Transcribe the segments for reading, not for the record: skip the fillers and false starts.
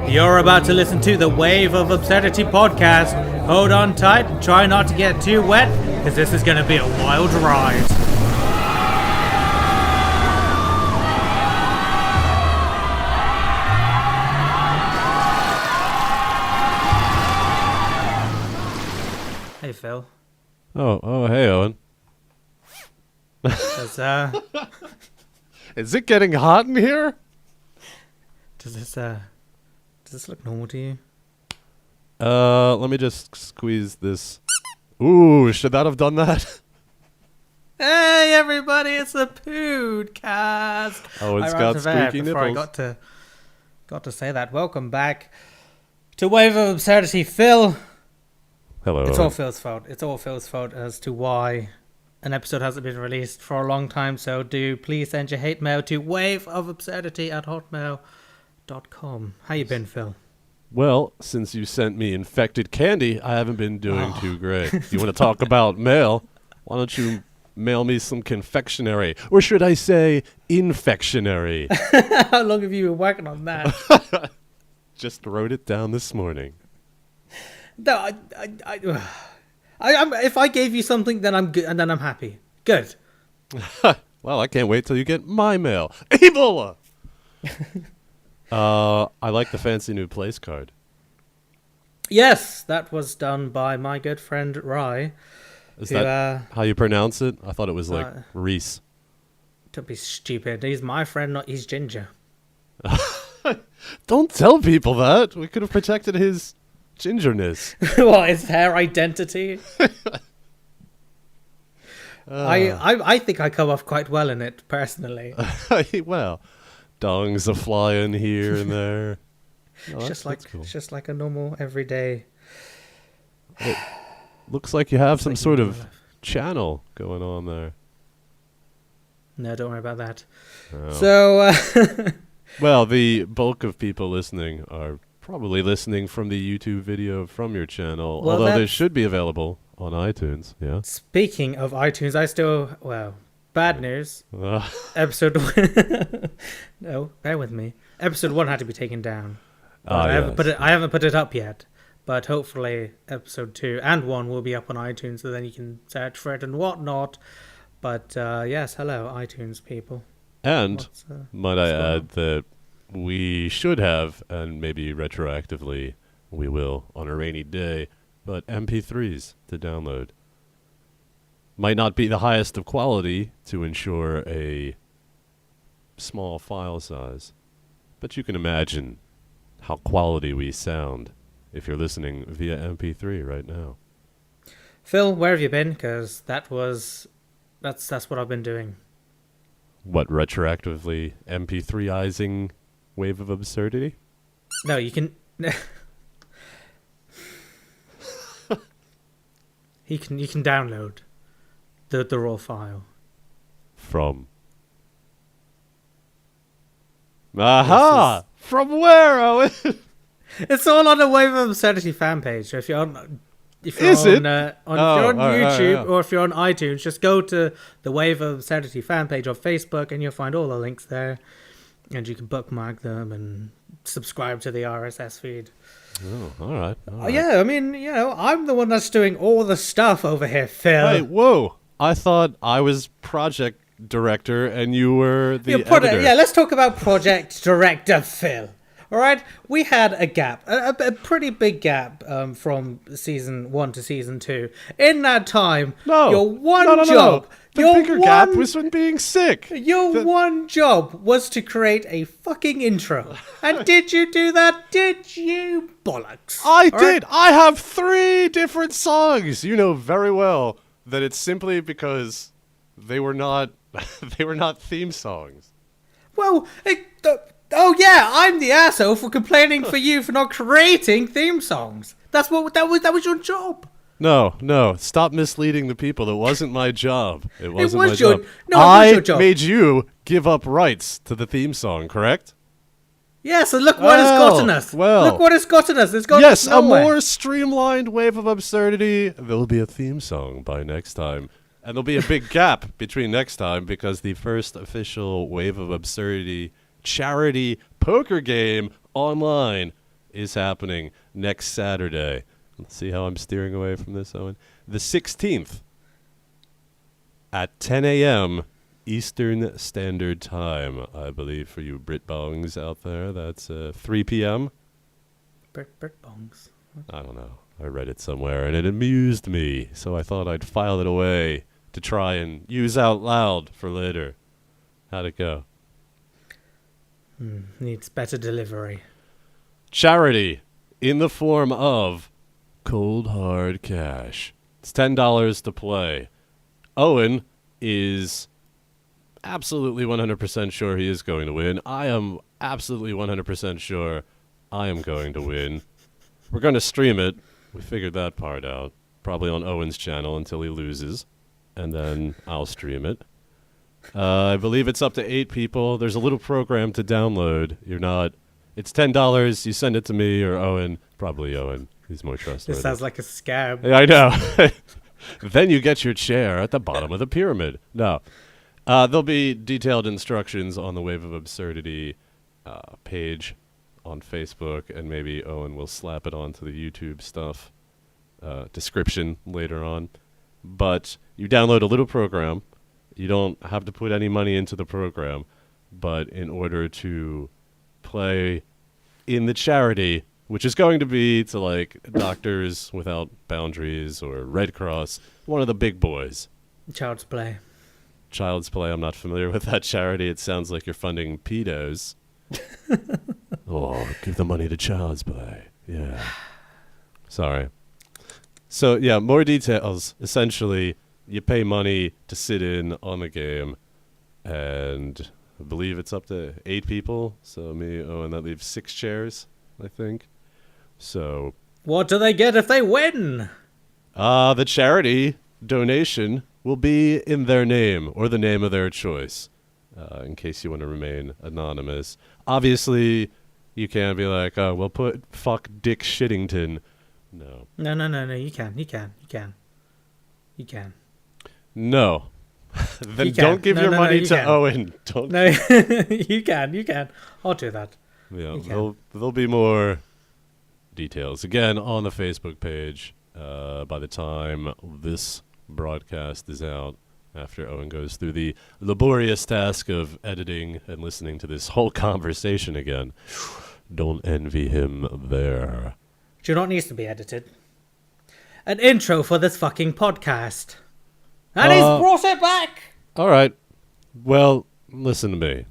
You're about to listen to the Wave of Absurdity podcast. Hold on tight and try not to get too wet, because this is going to be a wild ride. Hey, Phil. Oh, hey, Owen. Does Is it getting hot in here? this look normal to you? Let me just squeeze this. Ooh, should that have done that? Hey, everybody! It's the Podcast. Oh, it's got squeaky before nipples. I got to say that. Welcome back to Wave of Absurdity, Phil. Hello. It's Owen. all Phil's fault. It's all Phil's fault as to why an episode hasn't been released for a long time. So do please send your hate mail to waveofabsurdity@hotmail.com. How you been, Phil? Well, since you sent me infected candy, I haven't been doing too great. You want to talk about mail? Why don't you mail me some confectionery? Or should I say infectionary? How long have you been working on that? Just wrote it down this morning. No, if I gave you something, then I'm good, and then I'm happy. Good. Well, I can't wait till you get my mail. Ebola! I like the fancy new place card. Yes, that was done by my good friend Rye. Is that how you pronounce it? I thought it was like Reese. Don't be stupid. He's my friend, not he's ginger. Don't tell people that. We could have protected his gingerness. What, his hair identity? I think I come off quite well in it, personally. Well, dongs are flying here and there. No, It's cool. just like a normal everyday. It looks like you have some like sort normal of life. channel going on there. No, don't worry about that. Oh. So, Well, the bulk of people listening are probably listening from the YouTube video from your channel, Well, although they that's- should be available on iTunes. Yeah. speaking of iTunes, bad news. Episode no, bear with me. Episode 1 had to be taken down. I haven't put it up yet, but hopefully episode 2 and 1 will be up on iTunes, so then you can search for it and whatnot. But yes, hello iTunes people. And might I what's going add that we should have, and maybe retroactively we will on a rainy day, but MP3s to download. Might not be the highest of quality to ensure a small file size, but you can imagine how quality we sound if you're listening via MP3 right now. Phil, where have you been? Because that's what I've been doing. What, retroactively MP3izing Wave of Absurdity? No, you can. You can download the raw file. From. Aha! From where, Owen? It's all on the Wave of Absurdity fan page. So if you're on YouTube or if you're on iTunes, just go to the Wave of Absurdity fan page on Facebook, and you'll find all the links there, and you can bookmark them and subscribe to the RSS feed. Oh, all right. Yeah, I mean, I'm the one that's doing all the stuff over here, Phil. Hey, whoa! I thought I was project director and you were the editor. Let's talk about project director Phil. All right, we had a gap, a pretty big gap from season 1 to season 2. In that time, your one job, The bigger gap was from being sick. One job was to create a fucking intro. And did you do that? Did you? Bollocks. I did. I have 3 different songs. You know very well that it's simply because they were not theme songs. Well, I'm the asshole for complaining for you for not creating theme songs. That was your job. No, stop misleading the people. It wasn't my job. It wasn't my was job. No, it was your job. I made you give up rights to the theme song, correct? Yes, and look what it's gotten us. Look what it's gotten us. It's gotten us nowhere. A more streamlined Wave of Absurdity. There'll be a theme song by next time. And there'll be a big gap between next time because the first official Wave of Absurdity charity poker game online is happening next Saturday. Let's see how I'm steering away from this, Owen. The 16th at 10 a.m. Eastern Standard Time, I believe, for you Brit Bongs out there. That's 3 p.m. Brit Bongs. I don't know. I read it somewhere, and it amused me, so I thought I'd file it away to try and use out loud for later. How'd it go? Needs better delivery. Charity in the form of cold hard cash. It's $10 to play. Owen is absolutely 100% sure he is going to win. I am absolutely 100% sure I am going to win. We're going to stream it. We figured that part out. Probably on Owen's channel until he loses. And then I'll stream it. I believe it's up to 8 people. There's a little program to download. It's $10. You send it to me or Owen. Probably Owen. He's more trustworthy. This sounds like a scam. Yeah, I know. Then you get your chair at the bottom of the pyramid. No. There'll be detailed instructions on the Wave of Absurdity page on Facebook, and maybe Owen will slap it onto the YouTube stuff description later on. But you download a little program. You don't have to put any money into the program, but in order to play in the charity, which is going to be to like Doctors Without Boundaries or Red Cross, one of the big boys. Child's Play. Child's Play, I'm not familiar with that charity. It sounds like you're funding pedos. Oh, give the money to Child's Play. Yeah. Sorry. So, yeah, more details. Essentially, you pay money to sit in on the game, and I believe it's up to 8 people. So me, and that leaves 6 chairs, I think. So what do they get if they win? The charity donation will be in their name or the name of their choice, in case you want to remain anonymous. Obviously, you can't be like, we'll put fuck Dick Shittington. No. No. You can. No. Then don't give your money to Owen. Don't. No, you can. I'll do that. Yeah, there'll be more details again on the Facebook page by the time this broadcast is out, after Owen goes through the laborious task of editing and listening to this whole conversation again. Don't envy him there. Do you know what needs to be edited? An intro for this fucking podcast. And he's brought it back! All right. Well, listen to me.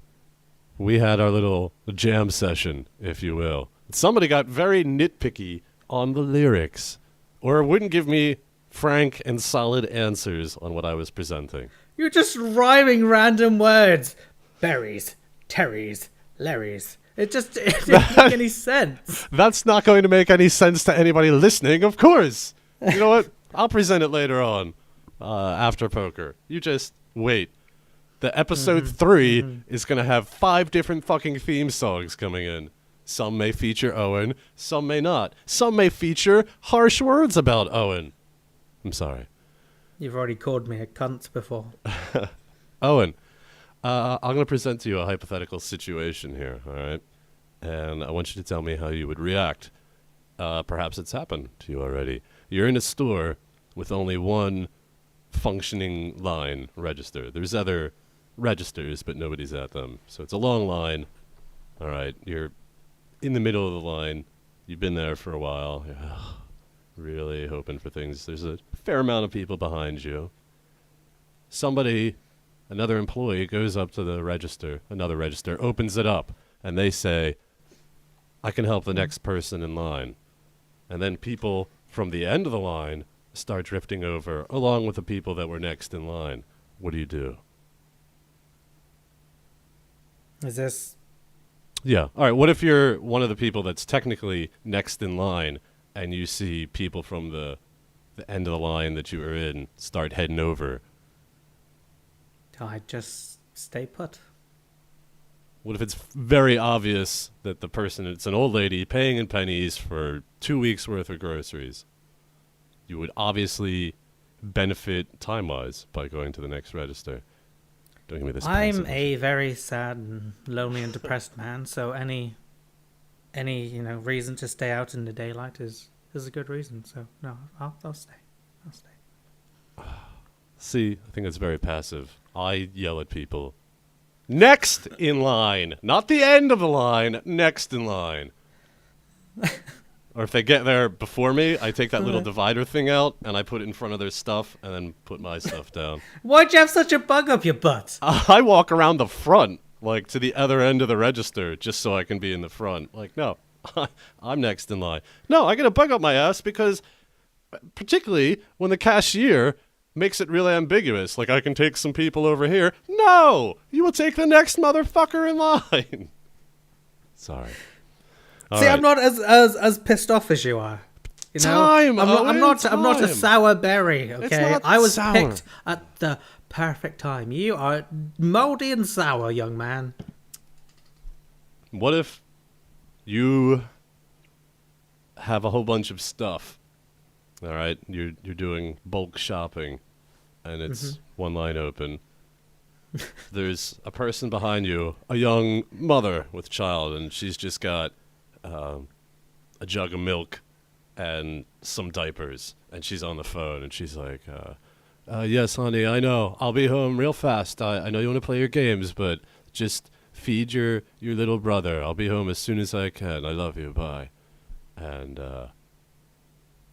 We had our little jam session, if you will. Somebody got very nitpicky on the lyrics, or wouldn't give me frank and solid answers on what I was presenting. You're just rhyming random words. Berries, Terrys, Larrys. It didn't make any sense. That's not going to make any sense to anybody listening, of course. You know what? I'll present it later on, after poker. You just wait. The episode 3 is going to have 5 different fucking theme songs coming in. Some may feature Owen, some may not. Some may feature harsh words about Owen. I'm sorry. You've already called me a cunt before. Owen, I'm going to present to you a hypothetical situation here, all right? And I want you to tell me how you would react. Perhaps it's happened to you already. You're in a store with only one functioning line register. There's other registers, but nobody's at them. So it's a long line. All right, you're in the middle of the line. You've been there for a while. You're really hoping for things. There's a fair amount of people behind you. Another employee goes up to the register, another register, opens it up, and they say, I can help the next person in line. And then people from the end of the line start drifting over, along with the people that were next in line. What do you do? Is this... Yeah. All right, what if you're one of the people that's technically next in line, and you see people from the end of the line that you were in start heading over? I just stay put. What if it's very obvious that the person, it's an old lady paying in pennies for 2 weeks' worth of groceries? You would obviously benefit time-wise by going to the next register. Don't give me this. I'm a very sad and lonely and depressed man, so any reason to stay out in the daylight is a good reason. So no, I'll stay. I'll stay. See, I think it's very passive. I yell at people. Next in line, not the end of the line. Next in line. Or if they get there before me, I take that little divider thing out and I put it in front of their stuff and then put my stuff down. Why'd you have such a bug up your butt? I walk around the front, like to the other end of the register, just so I can be in the front. Like, no, I'm next in line. No, I get a bug up my ass because, particularly when the cashier makes it really ambiguous. Like, I can take some people over here. No, you will take the next motherfucker in line. Sorry. All right. I'm not as pissed off as you are. You know, I'm not a sour berry. Okay, I was picked at the perfect time. You are moldy and sour, young man. What if you have a whole bunch of stuff? All right, you're doing bulk shopping, and it's one line open. There's a person behind you, a young mother with child, and she's just got a jug of milk and some diapers, and she's on the phone, and she's like, yes, honey, I know. I'll be home real fast. I know you want to play your games, but just feed your little brother. I'll be home as soon as I can. I love you. Bye. And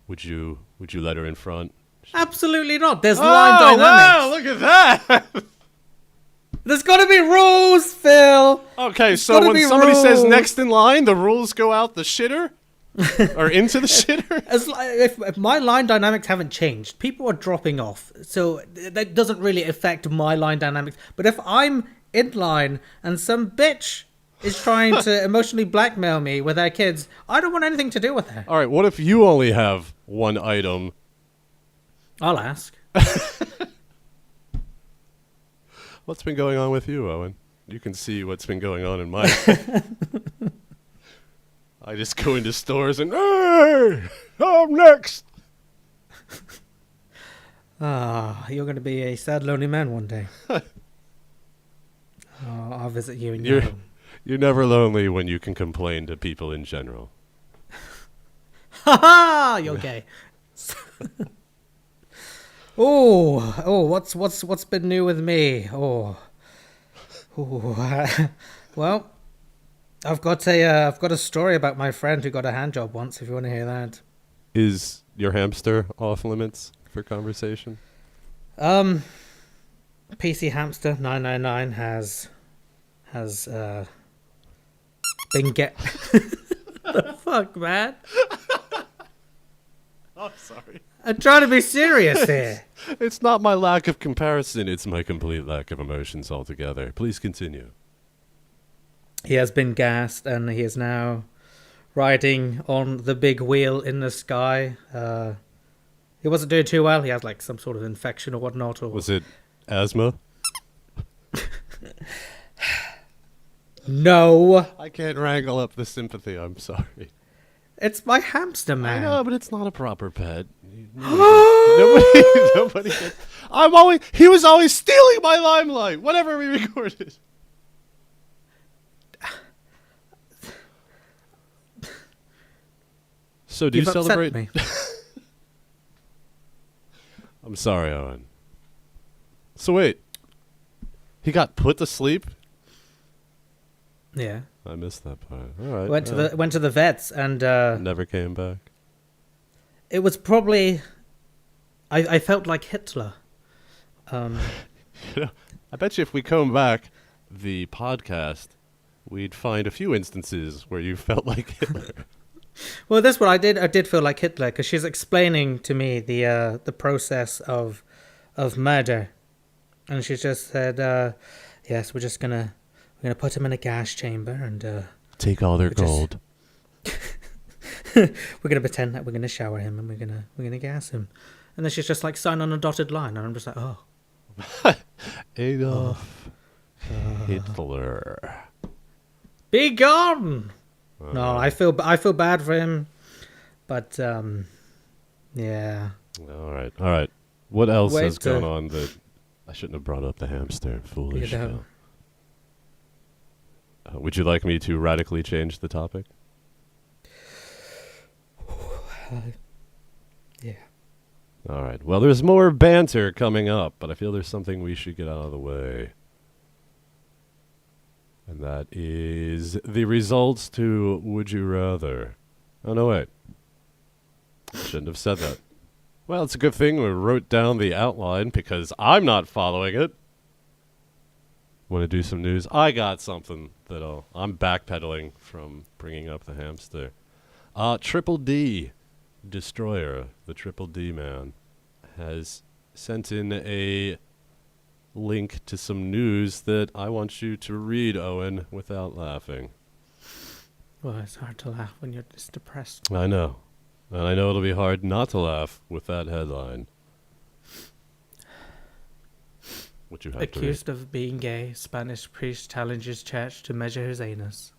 would you let her in front? Absolutely not. There's line dynamics. Wow, look at that. There's got to be rules, Phil. Okay, so when somebody says next in line, the rules go out the shitter? Or into the shitter? If my line dynamics haven't changed, people are dropping off. So that doesn't really affect my line dynamics. But if I'm in line and some bitch is trying to emotionally blackmail me with her kids, I don't want anything to do with her. All right, what if you only have one item? I'll ask. What's been going on with you, Owen? You can see what's been going on in my life. I just go into stores and, hey, I'm next. You're going to be a sad, lonely man one day. I'll visit you in your home. You're never lonely when you can complain to people in general. Ha ha! You're gay. What's been new with me? Well, I've got a story about my friend who got a hand job once. If you want to hear that. Is your hamster off limits for conversation? PC Hamster 999 has been the fuck, man. I'm sorry. I'm trying to be serious here. It's not my lack of comparison. It's my complete lack of emotions altogether. Please continue. He has been gassed, and he is now riding on the big wheel in the sky. He wasn't doing too well. He has like some sort of infection or whatnot. Was it asthma? No. I can't wrangle up the sympathy. I'm sorry. It's my hamster, man. I know, but it's not a proper pet. Nobody gets, he was always stealing my limelight whenever we recorded. So do you celebrate? Me. I'm sorry, Owen. So wait, he got put to sleep? Yeah. I missed that part. All right. Went to the vets and never came back. It was probably I felt like Hitler. I bet you if we comb back the podcast, we'd find a few instances where you felt like Hitler. Well, that's what I did. I did feel like Hitler because she's explaining to me the process of murder, and she just said, "Yes, we're gonna put him in a gas chamber and take all their gold. We're gonna pretend that we're gonna shower him and we're gonna gas him, and then she's just like sign on a dotted line, and I'm just like, oh, Adolf Hitler, be gone. No, I feel bad for him, but yeah. All right. What else has gone on that I shouldn't have brought up the hamster. Foolish. You know. Would you like me to radically change the topic? Yeah. All right. Well, there's more banter coming up, but I feel there's something we should get out of the way. And that is the results to Would You Rather. Oh, no, wait. I shouldn't have said that. Well, it's a good thing we wrote down the outline because I'm not following it. Want to do some news? I got something I'm backpedaling from bringing up the hamster. Triple D Destroyer, the Triple D man, has sent in a link to some news that I want you to read, Owen, without laughing. Well, it's hard to laugh when you're just depressed. I know. And I know it'll be hard not to laugh with that headline. What you have Accused of being gay, Spanish priest challenges church to measure his anus.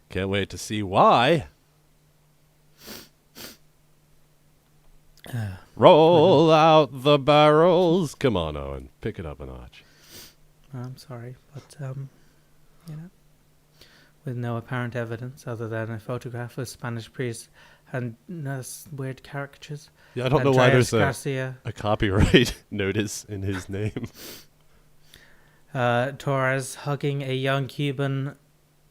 Can't wait to see why. Roll out the barrels. Come on, Owen. Pick it up a notch. I'm sorry, but, with no apparent evidence other than a photograph of Spanish priests and weird caricatures. Yeah, I don't know why there's Garcia, a copyright notice in his name. Torres hugging a young Cuban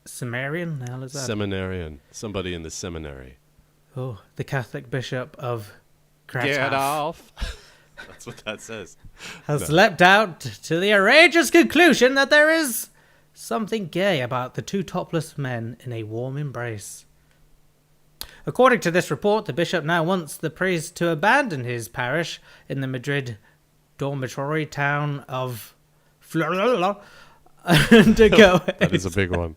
seminarian. The hell is that? Seminarian. Somebody in the seminary. Oh, the Catholic bishop of Grataf. Get off. That's what that says. Has leapt out to the outrageous conclusion that there is something gay about the two topless men in a warm embrace. According to this report, the bishop now wants the priest to abandon his parish in the Madrid dormitory town of Florida to go. That is a big one.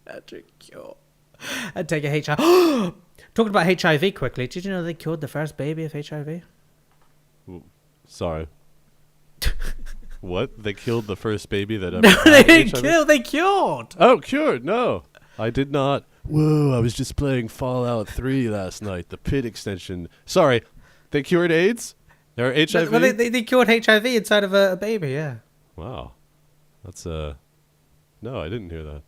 And take a HIV. Talking about HIV quickly, did you know they cured the first baby of HIV? Sorry. What? They killed the first baby that ever No, they had didn't HIV? kill. They cured. Oh, cured. No. I did not. Whoa, I was just playing Fallout 3 last night. The pit extension. Sorry. They cured AIDS? Or HIV? Well, they cured HIV inside of a baby, yeah. Wow. That's, No, I didn't hear that.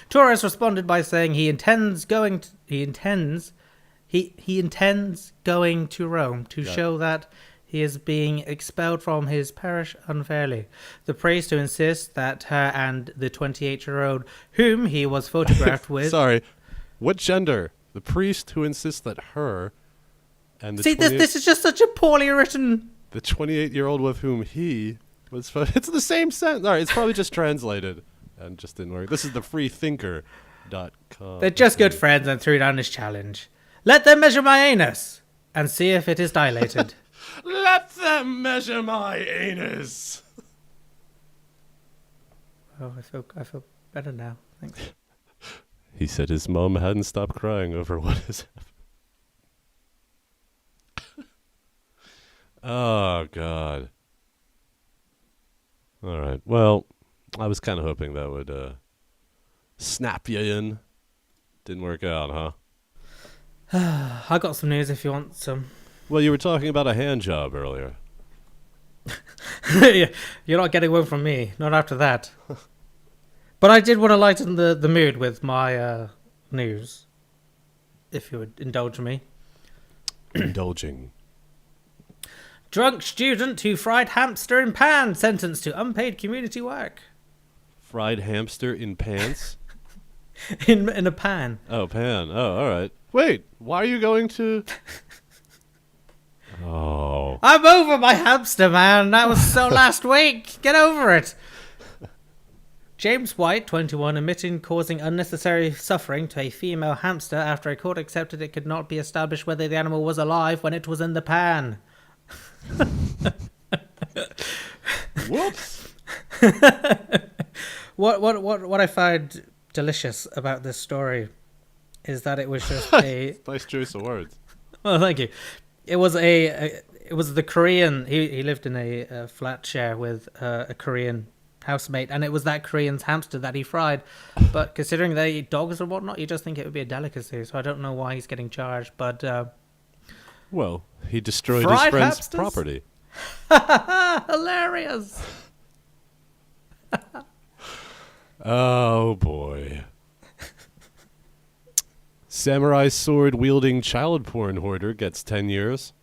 Torres responded by saying he intends going to Rome to show that he is being expelled from his parish unfairly. The priest who insists that her and the 28-year-old whom he was photographed with... Sorry. What gender? The priest who insists that her and the... See, this is just such a poorly written... The 28-year-old with whom he was... It's the same sentence. All right, it's probably just translated and just didn't work. This is the freethinker.com. They're just good friends and threw down this challenge. Let them measure my anus and see if it is dilated. Let them measure my anus. Oh, I feel better now. Thanks. He said his mom hadn't stopped crying over what has happened. Oh, God. All right. Well, I was kind of hoping that would snap you in. Didn't work out, huh? I got some news if you want some. Well, you were talking about a hand job earlier. You're not getting one from me. Not after that. But I did want to lighten the mood with my news. If you would indulge me. Indulging. Drunk student who fried hamster in pan sentenced to unpaid community work. Fried hamster in pants? in a pan. Oh, pan. Oh, all right. Wait, why are you going to... Oh. I'm over my hamster, man. That was so last week. Get over it. James White, 21, admitting causing unnecessary suffering to a female hamster after a court accepted it could not be established whether the animal was alive when it was in the pan. Whoops. What I find delicious about this story is that it was just a nice choice of words. Oh, thank you. It was the Korean. He lived in a flat share with a Korean housemate, and it was that Korean's hamster that he fried. But considering they eat dogs or whatnot, you just think it would be a delicacy. So I don't know why he's getting charged. But well, he destroyed his friend's property. Hilarious. Oh, boy. Samurai sword-wielding child porn hoarder gets 10 years.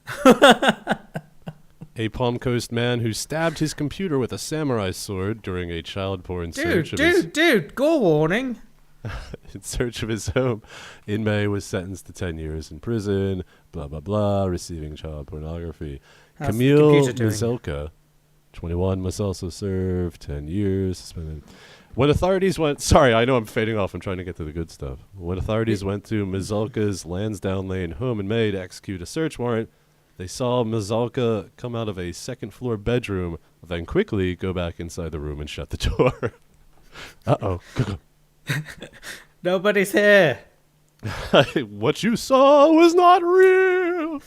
A Palm Coast man who stabbed his computer with a samurai sword during a child porn search Dude, gore warning. in search of his home in May was sentenced to 10 years in prison, blah, blah, blah, receiving child pornography. How's the Camille computer doing? Mizilka, 21, must also serve 10 years. Suspended. When authorities went... Sorry, I know I'm fading off. I'm trying to get to the good stuff. When authorities went to Mizilka's Lansdowne Lane home in May to execute a search warrant, they saw Mizilka come out of a second-floor bedroom, then quickly go back inside the room and shut the door. Uh-oh. Nobody's here. What you saw was not real.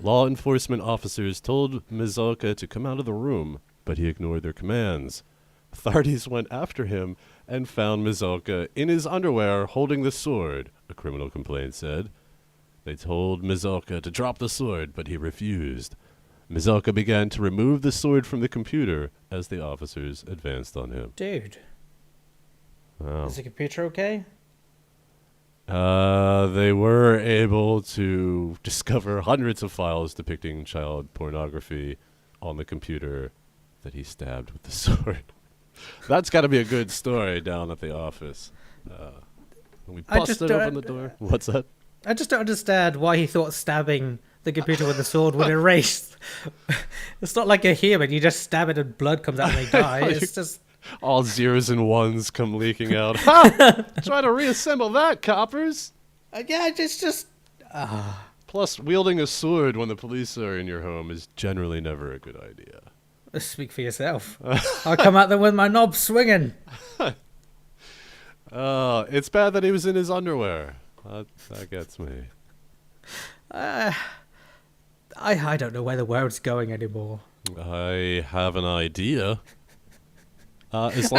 Law enforcement officers told Mizilka to come out of the room, but he ignored their commands. Authorities went after him and found Mizilka in his underwear holding the sword, a criminal complaint said. They told Mizilka to drop the sword, but he refused. Mizilka began to remove the sword from the computer as the officers advanced on him. Dude. Wow. Is the computer okay? They were able to discover hundreds of files depicting child pornography on the computer that he stabbed with the sword. That's got to be a good story down at the office. We busted open the door. What's that? I just don't understand why he thought stabbing the computer with a sword would erase. It's not like a human. You just stab it and blood comes out and they die. It's just... All zeros and ones come leaking out. Ha! Try to reassemble that, coppers. Yeah, it's just... Plus, wielding a sword when the police are in your home is generally never a good idea. Speak for yourself. I'll come at them with my knob swinging. It's bad that he was in his underwear. That gets me. I don't know where the world's going anymore. I have an idea. I just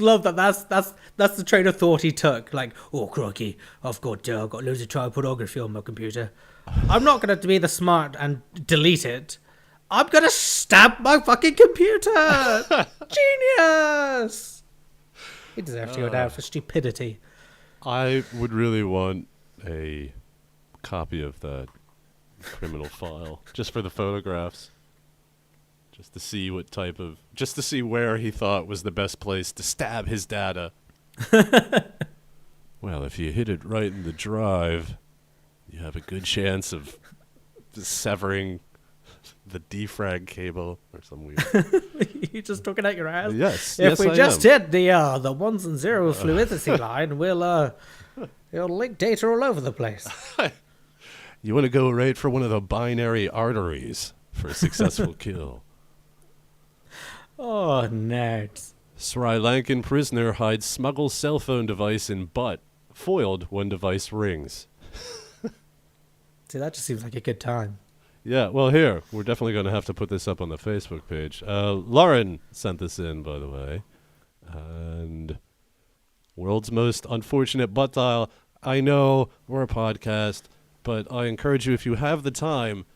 love that. That's the train of thought he took. Like, oh crikey, I've got loads of child pornography on my computer. I'm not going to be the smart and delete it. I'm going to stab my fucking computer. Genius. He deserves to go down for stupidity. I would really want a copy of that criminal file just for the photographs. Just to see just to see where he thought was the best place to stab his data. Well, if you hit it right in the drive, you have a good chance of severing the defrag cable or some weird. You just talking out your ass? Yes. If we just hit the ones and zeros fluidity line, it'll link data all over the place. You want to go right for one of the binary arteries for a successful kill. Oh, nerds. Sri Lankan prisoner hides smuggled cell phone device in butt. Foiled when device rings. See, that just seems like a good time. Yeah, well, here, we're definitely going to have to put this up on the Facebook page. Lauren sent this in, by the way. And world's most unfortunate butt dial. I know we're a podcast, but I encourage you, if you have the time,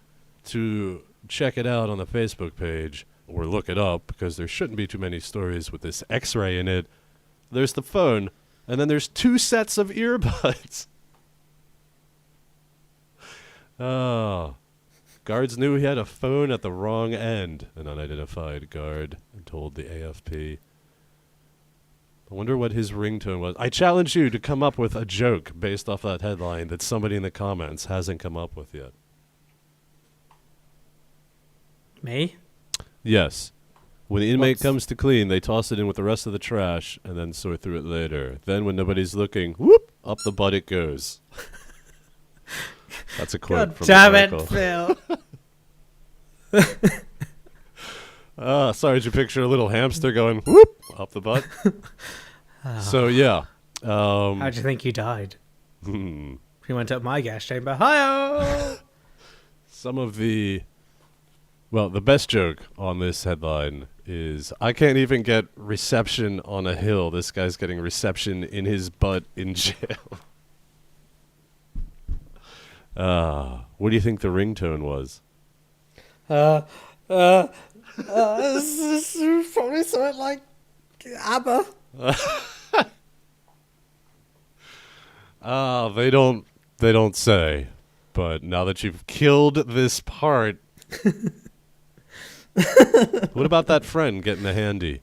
to check it out on the Facebook page or look it up, because there shouldn't be too many stories with this X-ray in it. There's the phone, and then there's 2 sets of earbuds. Oh. Guards knew he had a phone at the wrong end. An unidentified guard told the AFP. I wonder what his ringtone was. I challenge you to come up with a joke based off that headline that somebody in the comments hasn't come up with yet. Me? Yes. When the inmate comes to clean, they toss it in with the rest of the trash and then sort through it later. Then when nobody's looking, whoop, up the butt it goes. That's a quote from the article. Damn it, Phil. Sorry, did you picture a little hamster going, whoop, up the butt? So, yeah. How'd you think you died? He went up my gas chamber. Hi-oh! The best joke on this headline is, I can't even get reception on a hill. This guy's getting reception in his butt in jail. What do you think the ringtone was? This is probably something like ABBA. They don't say. But now that you've killed this part, what about that friend getting a handy?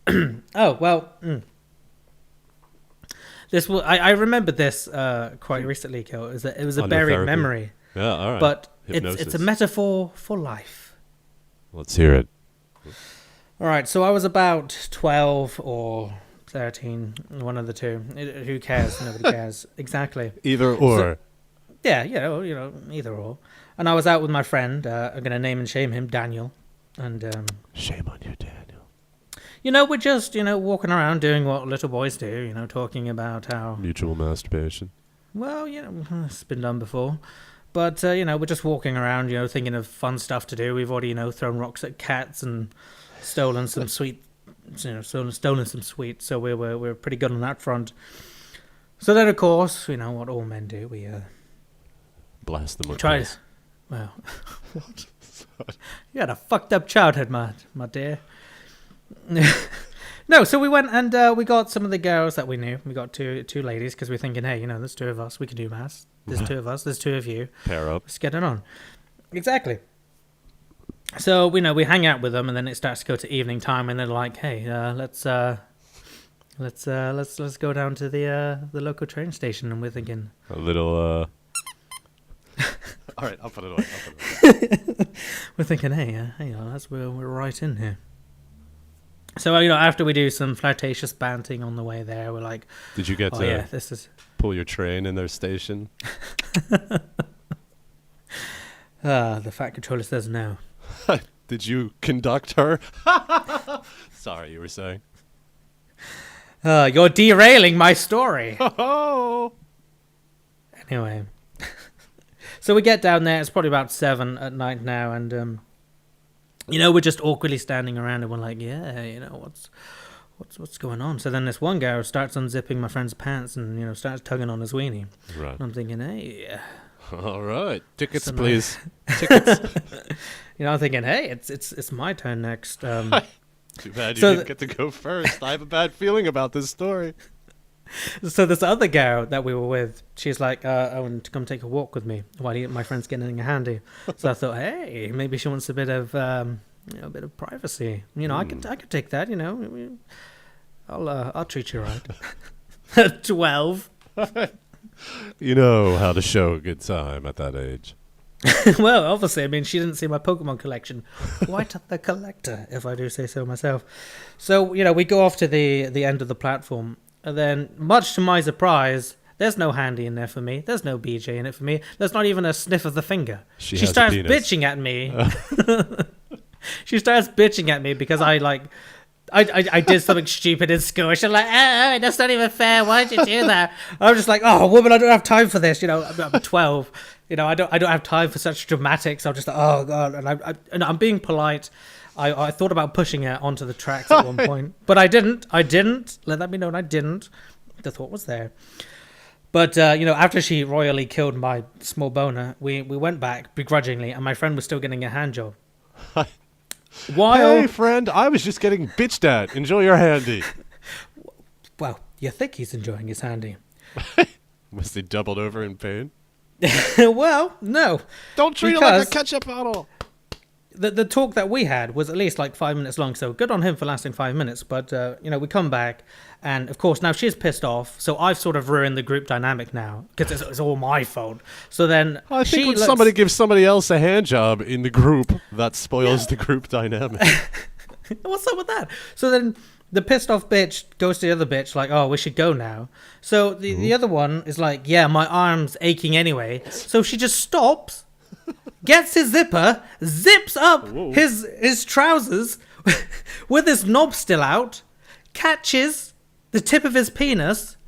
Oh well. This will. I remembered this quite recently, Kel. It was a Under buried therapy? memory, Yeah, all right. but Hypnosis. it's a metaphor for life. Let's hear it. All right, so I was about 12 or 13, one of the two. Who cares? Nobody cares. Exactly. Either or. So, yeah, either or. And I was out with my friend. I'm gonna name and shame him, Daniel. And Shame on you, Daniel. we're just walking around doing what little boys do. Talking about how Mutual masturbation. well, it's been done before. But we're just walking around, thinking of fun stuff to do. We've already thrown rocks at cats and stolen some sweet, stolen some sweets. So we're pretty good on that front. So then, of course, what all men do, we Blast them with try. pills. Well, what? You had a fucked up childhood, my dear. No, so we went and we got some of the girls that we knew. We got two ladies because we're thinking, hey, there's two of us, we can do maths. There's two of us, there's two of you. Pair up. Let's get it on. Exactly. So we hang out with them, and then it starts to go to evening time, and they're like, hey, let's go down to the local train station, and we're thinking A little. All right, I'll put it away. we're thinking, hey, we're right in here. So after we do some flirtatious banting on the way there, we're like, Did you get oh to yeah, this is pull your train in their station? the fat controller says no. Did you conduct her? Sorry, you were saying. You're derailing my story. Oh. Anyway, so we get down there. It's probably about 7 at night now, and we're just awkwardly standing around, and we're like, yeah, what's going on? So then this one guy starts unzipping my friend's pants and starts tugging on his weenie. Right. And I'm thinking, hey. All right, tickets, So please. Tickets. I'm thinking, hey, it's my turn next. Too bad you didn't get to go first. I have a bad feeling about this story. So this other girl that we were with, she's like, Owen, to come take a walk with me while my friend's getting a handy. So I thought, hey, maybe she wants a bit of privacy. I could take that. I'll treat you right. 12. You know how to show a good time at that age. Well, obviously, she didn't see my Pokemon collection. Quite the collector, if I do say so myself. So, we go off to the end of the platform. And then, much to my surprise, there's no handy in there for me. There's no BJ in it for me. There's not even a sniff of the finger. She starts bitching at me. She starts bitching at me because I did something stupid in school. She's like, oh, that's not even fair. Why'd you do that? I'm just like, oh, woman, I don't have time for this. I'm 12. I don't have time for such dramatics. I'm just like, oh god. And I'm being polite. I thought about pushing her onto the tracks at one point, but I didn't. Let that be known, I didn't. The thought was there. But, after she royally killed my small boner, we went back begrudgingly, and my friend was still getting a hand job. Hey, friend, I was just getting bitched at. Enjoy your handy. Well, you think he's enjoying his handy. Must he doubled over in pain? Well, no. Don't treat it like a ketchup bottle. The talk that we had was at least like 5 minutes long, so good on him for lasting 5 minutes. But, we come back, and of course, now she's pissed off, so I've sort of ruined the group dynamic now, because it's all my fault. So then I think when somebody gives somebody else a hand job in the group, that spoils the group dynamic. What's up with that? So then the pissed off bitch goes to the other bitch, like, oh, we should go now. So the other one is like, yeah, my arm's aching anyway. So she just stops. Gets his zipper, zips up his trousers with his knob still out, catches the tip of his penis.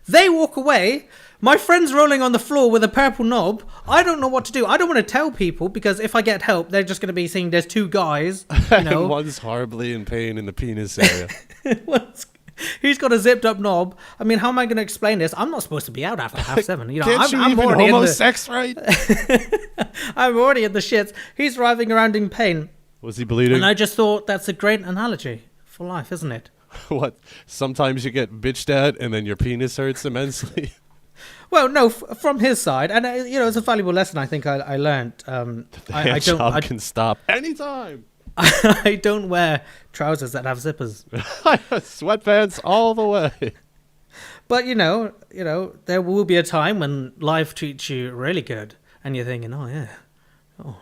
They walk away. My friend's rolling on the floor with a purple knob. I don't know what to do. I don't want to tell people because if I get help, they're just going to be seeing there's two guys. And one's horribly in pain in the penis area. He's got a zipped up knob. I mean, how am I going to explain this? I'm not supposed to be out after 7:30. You know, Can't you I'm even already homo-sex, right? I'm already in the shits. He's writhing around in pain. Was he bleeding? And I just thought that's a great analogy for life, isn't it? What? Sometimes you get bitched at and then your penis hurts immensely? Well, no, from his side. And, it's a valuable lesson I think I learned. I can stop anytime. I don't wear trousers that have zippers. Sweatpants all the way. But, there will be a time when life treats you really good. And you're thinking, I'm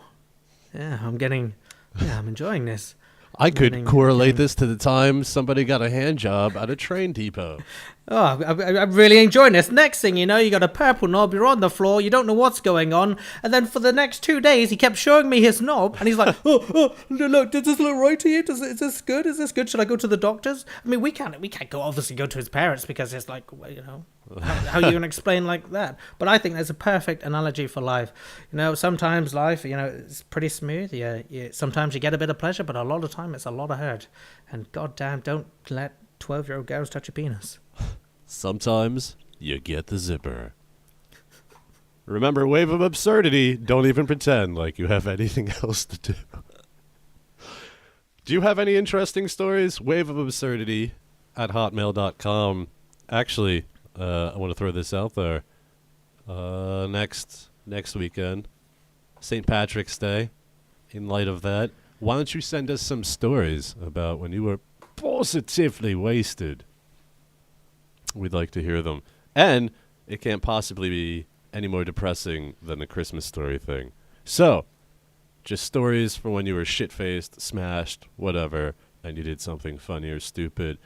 enjoying this. I could correlate this to the time somebody got a hand job at a train depot. Oh, I'm really enjoying this. Next thing you know, you got a purple knob, you're on the floor, you don't know what's going on. And then for the next 2 days, he kept showing me his knob. And he's like, look, does this look right to you? Is this good? Is this good? Should I go to the doctors? I mean, we can't obviously go to his parents because it's like, how are you going to explain like that? But I think that's a perfect analogy for life. Sometimes life, it's pretty smooth. Sometimes you get a bit of pleasure, but a lot of time it's a lot of hurt. And goddamn, don't let 12-year-old girls touch your penis. Sometimes you get the zipper. Remember, Wave of Absurdity. Don't even pretend like you have anything else to do. Do you have any interesting stories? Wave of Absurdity at hotmail.com. Actually, I want to throw this out there. Next weekend, St. Patrick's Day. In light of that, why don't you send us some stories about when you were positively wasted? We'd like to hear them. And it can't possibly be any more depressing than the Christmas story thing. So, just stories for when you were shit-faced, smashed, whatever, and you did something funny or stupid.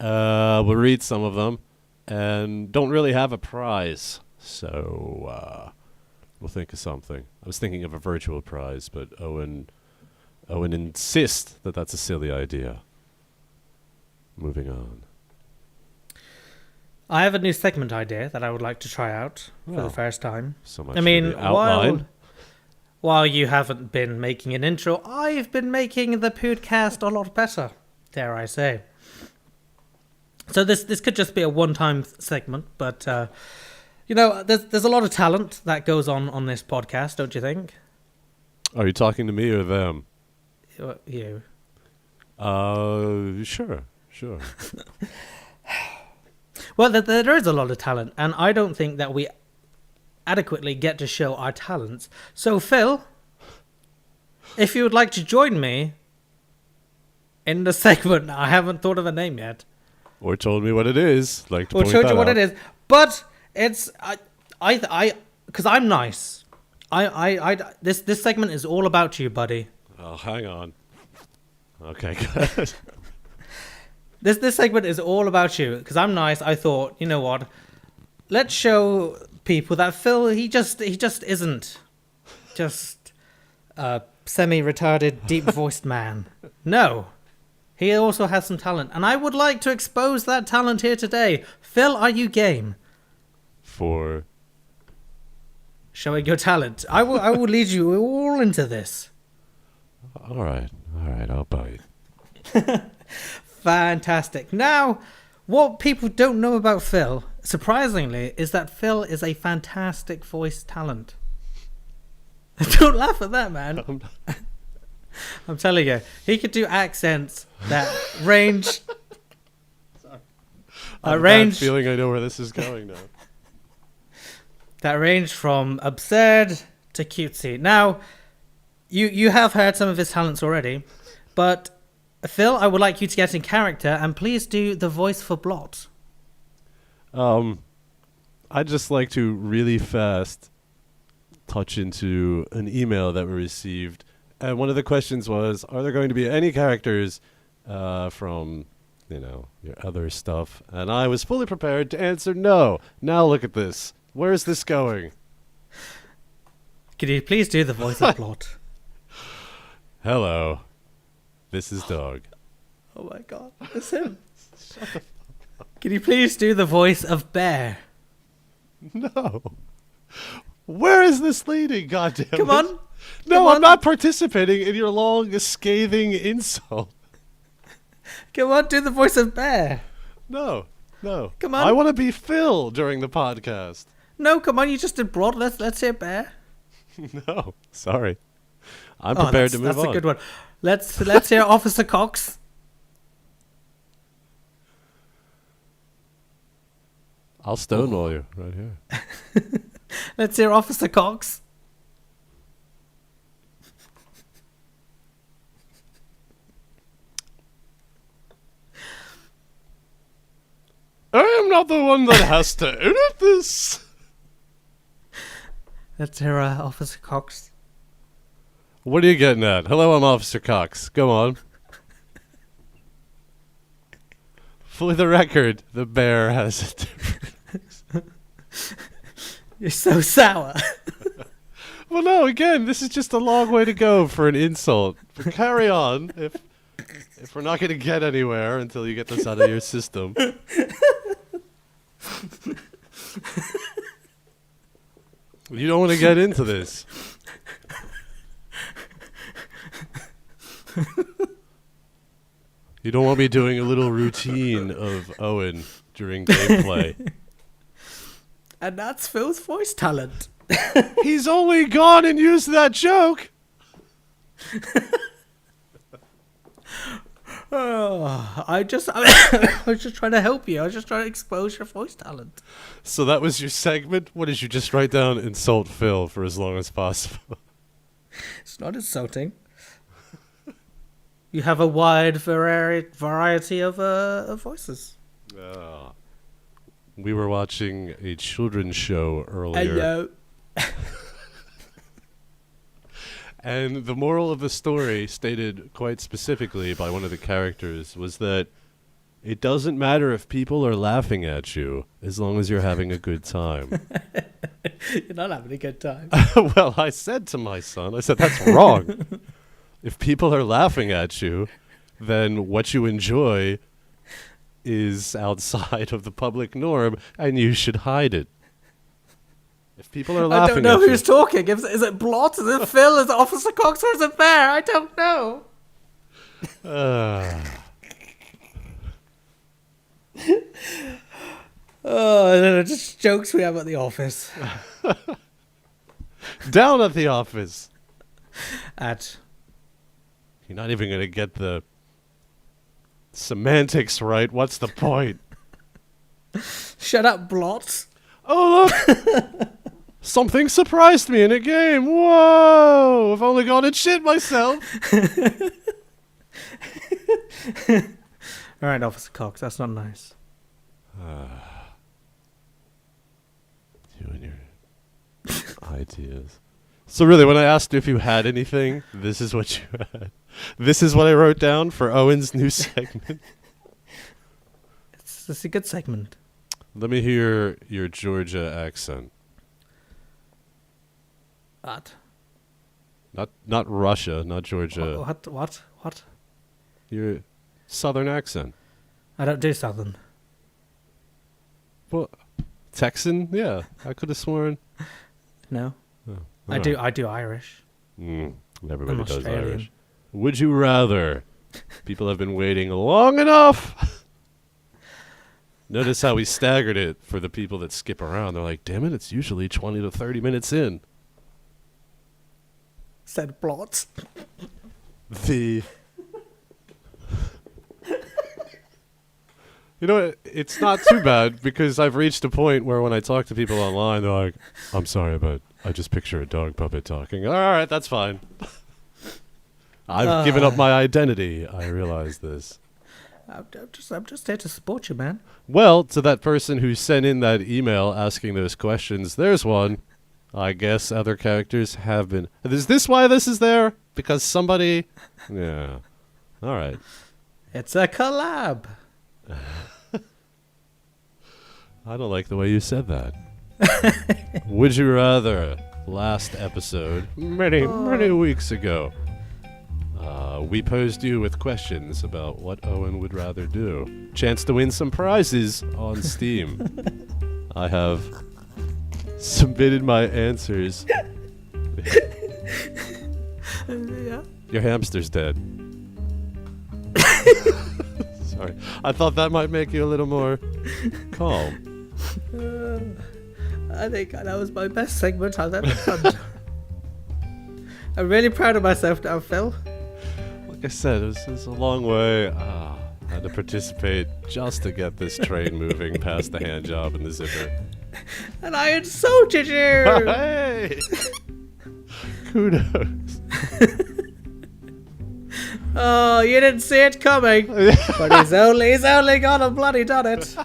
We'll read some of them and don't really have a prize. So, we'll think of something. I was thinking of a virtual prize, but Owen insists that that's a silly idea. Moving on. I have a new segment idea that I would like to try out for the first time. So much for the outline. While you haven't been making an intro, I've been making the podcast a lot better, dare I say. So this could just be a one-time segment, but there's a lot of talent that goes on this podcast, don't you think? Are you talking to me or them? You. Sure. Well, there is a lot of talent, and I don't think that we adequately get to show our talents. So, Phil, if you would like to join me in the segment, I haven't thought of a name yet. Or told me what it is. Like to or point told that you what out. it is. But it's because I'm nice. This segment is all about you, buddy. Oh, hang on. Okay, good. This segment is all about you because I'm nice. I thought, you know what? Let's show people that Phil he just isn't just a semi-retarded, deep-voiced man. No, he also has some talent, and I would like to expose that talent here today. Phil, are you game for showing your talent? I will lead you all into this. All right, I'll bite. Fantastic. Now, what people don't know about Phil, surprisingly, is that Phil is a fantastic voice talent. Don't laugh at that, man. I'm telling you, he could do accents that range. Sorry. I have a bad feeling I know where this is going now. That range from absurd to cutesy. Now, you have heard some of his talents already, but Phil, I would like you to get in character and please do the voice for Blot. I'd just like to really fast touch into an email that we received. And one of the questions was, are there going to be any characters from, your other stuff? And I was fully prepared to answer no. Now look at this. Where is this going? Could you please do the voice of Blot? Hello. This is Doug. Oh my god, it's him. Can you please do the voice of Bear? No. Where is this leading, goddammit? Come on. No, I'm not participating in your long, scathing insult. Come on, do the voice of Bear. No. Come on. I want to be Phil during the podcast. No, come on. You just did broad. Let's hear Bear. No, sorry. I'm prepared to move on. That's a good one. Let's hear Officer Cox. I'll stonewall you right here. Let's hear Officer Cox. I am not the one that has to edit this. Let's hear Officer Cox. What are you getting at? Hello, I'm Officer Cox. Go on. For the record, the bear has a different... You're so sour. Well, no, again, this is just a long way to go for an insult. But carry on if we're not going to get anywhere until you get this out of your system. You don't want to get into this. You don't want me doing a little routine of Owen during gameplay. And that's Phil's voice talent. He's only gone and used that joke. I was just trying to help you. I was just trying to expose your voice talent. So that was your segment? What did you just write down? Insult Phil for as long as possible. It's not insulting. You have a wide variety of voices. We were watching a children's show earlier. Hello. And the moral of the story, stated quite specifically by one of the characters, was that it doesn't matter if people are laughing at you as long as you're having a good time. You're not having a good time. Well, I said to my son, I said, that's wrong. If people are laughing at you, then what you enjoy is outside of the public norm, and you should hide it. If people are laughing at you... I don't know who's talking. Is it Blot? Is it Phil? Is it Officer Cox? Or is it Bear? I don't know. Oh, just jokes we have at the office. Down at the office. You're not even going to get the semantics right. What's the point? Shut up, Blot. Oh, look. Something surprised me in a game. Whoa. I've only gone and shit myself. All right, Officer Cox. That's not nice. You and your ideas. So really, when I asked if you had anything, this is what you had. This is what I wrote down for Owen's new segment. It's a good segment. Let me hear your Georgia accent. What? Not Russia, not Georgia. What? Your Southern accent. I don't do Southern. Well, Texan? Yeah, I could have sworn. No. Oh, I do Irish. Everybody does Irish. Would you rather? People have been waiting long enough. Notice how we staggered it for the people that skip around. They're like, damn it, it's usually 20 to 30 minutes in. Said Blot. You know, it's not too bad because I've reached a point where when I talk to people online, they're like, I'm sorry, but I just picture a dog puppet talking. All right, that's fine. I've given up my identity. I realize this. I'm just here to support you, man. Well, to that person who sent in that email asking those questions, there's one. I guess other characters have been. Is this why this is there? Because somebody... Yeah. All right. It's a collab. I don't like the way you said that. Would you rather? Last episode, many weeks ago, we posed you with questions about what Owen would rather do. Chance to win some prizes on Steam. I have submitted my answers. Yeah. Your hamster's dead. Sorry. I thought that might make you a little more calm. I think that was my best segment I've ever done. I'm really proud of myself now, Phil. Like I said, it was a long way. I had to participate just to get this train moving past the hand job and the zipper. And I insulted you! Hey! Kudos. Oh, you didn't see it coming. But he's only gone and bloody done it.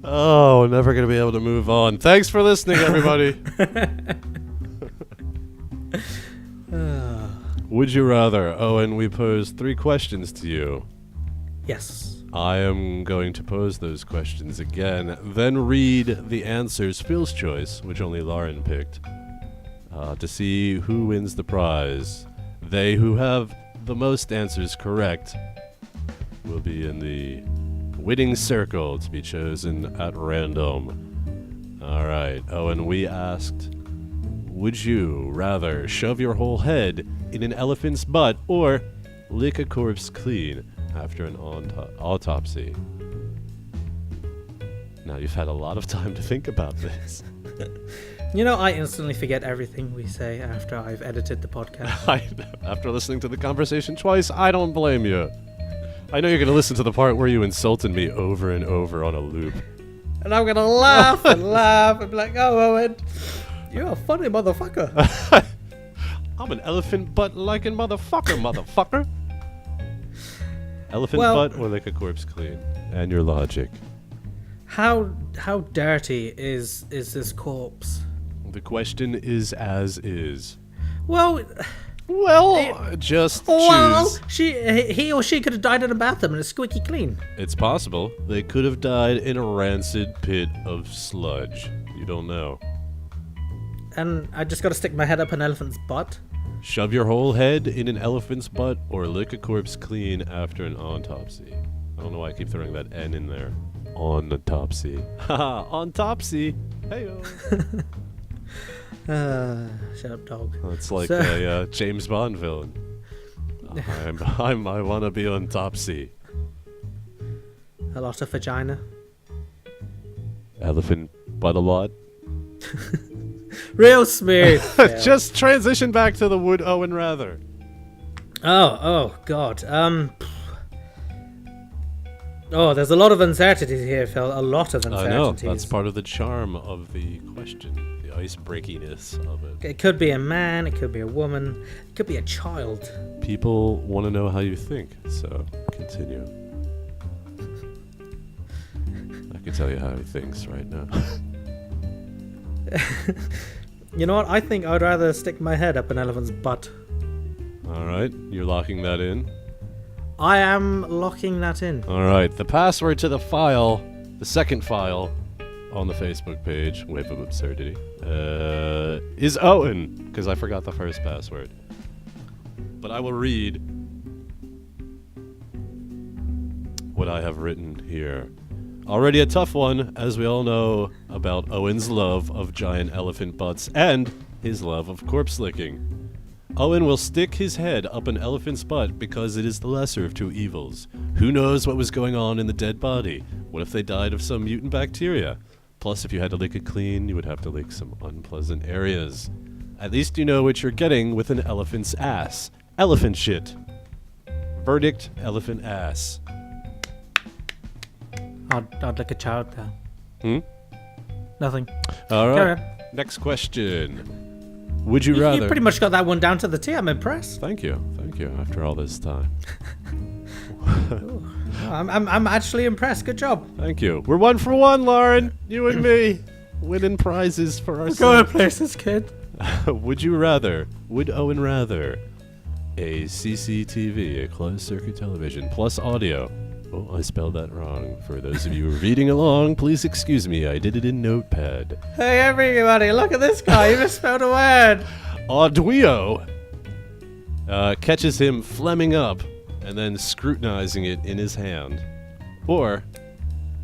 Oh, we're never going to be able to move on. Thanks for listening, everybody. Would you rather? Owen, we pose 3 questions to you. Yes. I am going to pose those questions again, then read the answers, Phil's choice, which only Lauren picked, to see who wins the prize. They who have the most answers correct will be in the winning circle to be chosen at random. All right, Owen, we asked, would you rather shove your whole head in an elephant's butt or lick a corpse clean after an autopsy? Now, you've had a lot of time to think about this. You know, I instantly forget everything we say after I've edited the podcast. After listening to the conversation twice, I don't blame you. I know you're going to listen to the part where you insulted me over and over on a loop. And I'm going to laugh and laugh and be like, oh, Owen, you're a funny motherfucker. I'm an elephant butt-liking motherfucker. Elephant butt or lick a corpse clean? And your logic. How dirty is this corpse? The question is as is. Well, just choose. He or she could have died in a bathroom and it's squeaky clean. It's possible. They could have died in a rancid pit of sludge. You don't know. And I just got to stick my head up an elephant's butt? Shove your whole head in an elephant's butt or lick a corpse clean after an autopsy. I don't know why I keep throwing that N in there. Autopsy. Haha, autopsy. Hey-o. Shut up, dog. That's like a James Bond villain. I want to be on autopsy. A lot of vagina. Elephant butt a lot. Real smooth. Just transition back to the would Owen rather. Oh God. Oh, there's a lot of uncertainties here, Phil. A lot of uncertainties. I know. That's part of the charm of the question. The ice-breakiness of it. It could be a man. It could be a woman. It could be a child. People want to know how you think, so continue. I can tell you how he thinks right now. You know what? I think I'd rather stick my head up an elephant's butt. All right. You're locking that in? I am locking that in. All right. The password to the file, the second file on the Facebook page, Wave of Absurdity, is Owen, because I forgot the first password. But I will read what I have written here. Already a tough one, as we all know about Owen's love of giant elephant butts and his love of corpse licking. Owen will stick his head up an elephant's butt because it is the lesser of two evils. Who knows what was going on in the dead body? What if they died of some mutant bacteria? Plus, if you had to lick it clean, you would have to lick some unpleasant areas. At least you know what you're getting with an elephant's ass. Elephant shit. Verdict, elephant ass. I'd like a child there. Nothing. All right. Next question. Would you rather... You pretty much got that one down to the T. I'm impressed. Thank you. After all this time. I'm actually impressed. Good job. Thank you. We're 1 for 1, Lauren. You and me. Winning prizes for ourselves. We're going places, kid. Would Owen rather a CCTV, a closed circuit television, plus audio? Oh, I spelled that wrong. For those of you who are reading along, please excuse me. I did it in Notepad. Hey, everybody, look at this guy. You misspelled a word. Audio catches him flemming up and then scrutinizing it in his hand. Or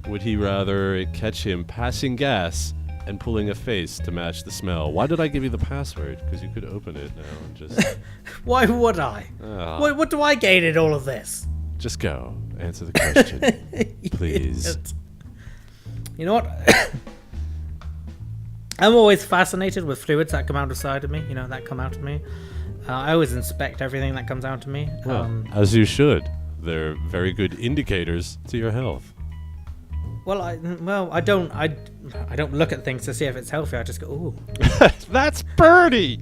would he rather catch him passing gas and pulling a face to match the smell. Why did I give you the password? Because you could open it now and just... Why would I? What do I gain in all of this? Just go. Answer the question. Please. You know what? I'm always fascinated with fluids that come out of side of me, that come out of me. I always inspect everything that comes out of me. Well, as you should. They're very good indicators to your health. Well, I don't look at things to see if it's healthy. I just go, ooh. That's Birdie!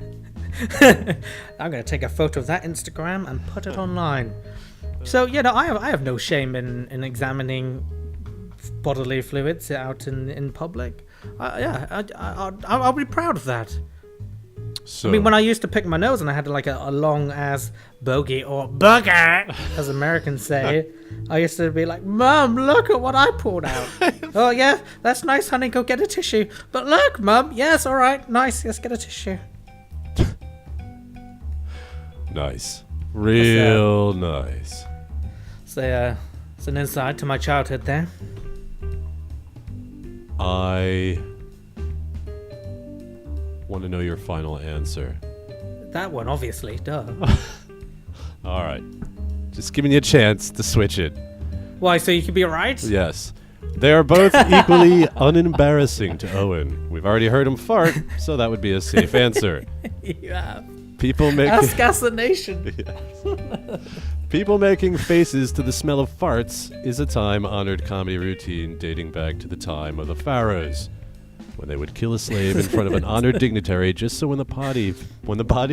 I'm going to take a photo of that Instagram and put it online. So, I have no shame in examining bodily fluids out in public. I'll be proud of that. So, I mean, when I used to pick my nose and I had like a long ass bogey or booger, as Americans say, I used to be like, Mum, look at what I pulled out. Oh yeah, that's nice, honey. Go get a tissue. But look, Mum, yes, all right, nice. Let's get a tissue. Nice, real nice. So it's an insight to my childhood there. I want to know your final answer. That one, obviously, duh. All right. Just giving you a chance to switch it. Why, so you could be right? Yes. They are both equally unembarrassing to Owen. We've already heard him fart, so that would be a safe answer. Yeah. People make... Assassination. Yes. People making faces to the smell of farts is a time-honored comedy routine dating back to the time of the pharaohs, when they would kill a slave in front of an honored dignitary just so when the body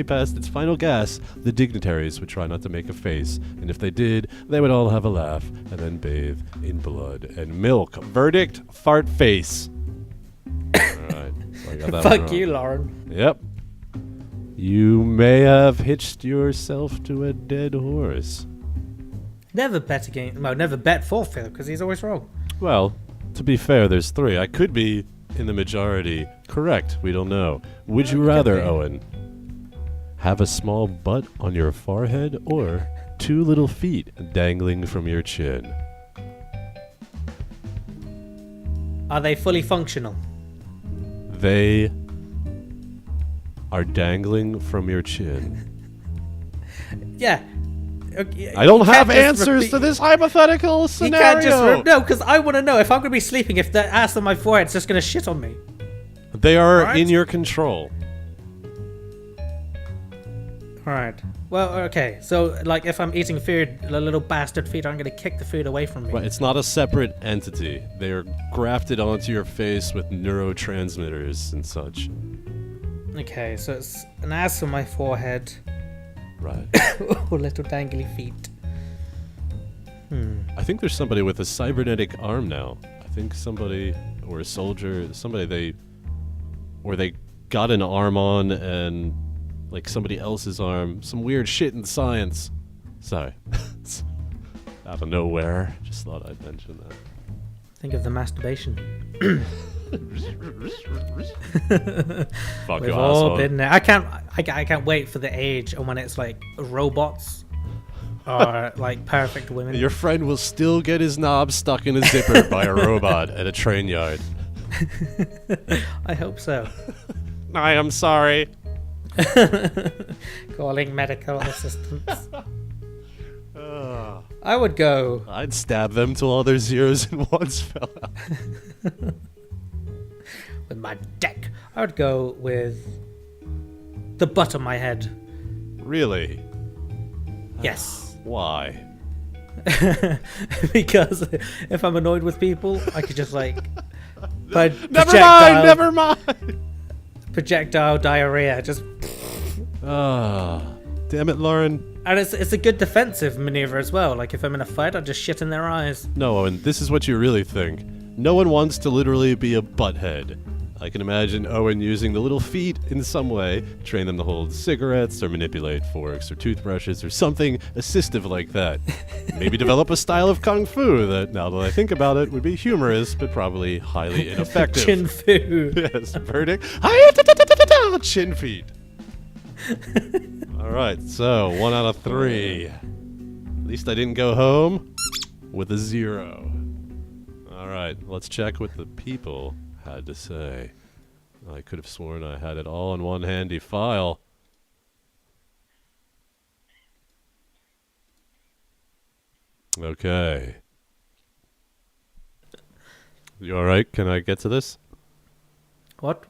passed its final gas, the dignitaries would try not to make a face, and if they did, they would all have a laugh and then bathe in blood and milk. Verdict, fart face. Alright, so I got that Fuck one you, wrong. Lauren. Yep. You may have hitched yourself to a dead horse. Never bet again. Well, never bet for Phil, because he's always wrong. Well, to be fair, there's three. I could be in the majority. Correct, we don't know. Would you rather, Owen, have a small butt on your forehead or 2 little feet dangling from your chin? Are they fully functional? They are dangling from your chin. Yeah. Okay. I don't have answers to this hypothetical scenario. You can't just... No, because I want to know if I'm going to be sleeping, if the ass on my forehead's just going to shit on me. They are in your control. Alright. Well, okay. So, like, if I'm eating food, the little bastard feet aren't going to kick the food away from me. Right, it's not a separate entity. They are grafted onto your face with neurotransmitters and such. Okay, so it's an ass on my forehead. Right. Oh, little dangly feet. I think there's somebody with a cybernetic arm now. I think somebody, or a soldier, they got an arm on and like somebody else's arm. Some weird shit in science. Sorry. Out of nowhere. Just thought I'd mention that. Think of the masturbation. Fuck We've you, all asshole. been there. I can't wait for the age and when it's like robots or like perfect women. Your friend will still get his knob stuck in a zipper by a robot at a train yard. I hope so. I am sorry. Calling medical assistance. I would go. I'd stab them till all their zeros and ones fell out. With my dick. I would go with the butt of my head. Really? Yes. Why? Because if I'm annoyed with people, I could just like... Never mind! Projectile diarrhea, just... Damn it, Lauren. And it's a good defensive maneuver as well. Like if I'm in a fight, I'll just shit in their eyes. No, Owen, this is what you really think. No one wants to literally be a butthead. I can imagine Owen using the little feet in some way, train them to hold cigarettes or manipulate forks or toothbrushes or something assistive like that. Maybe develop a style of kung fu that, now that I think about it, would be humorous but probably highly ineffective. Chin fu. Yes, verdict. Chin feet. Alright, so 1 out of 3. At least I didn't go home with a 0. Alright, let's check what the people had to say. I could have sworn I had it all in one handy file. Okay. You all right? Can I get to this? What?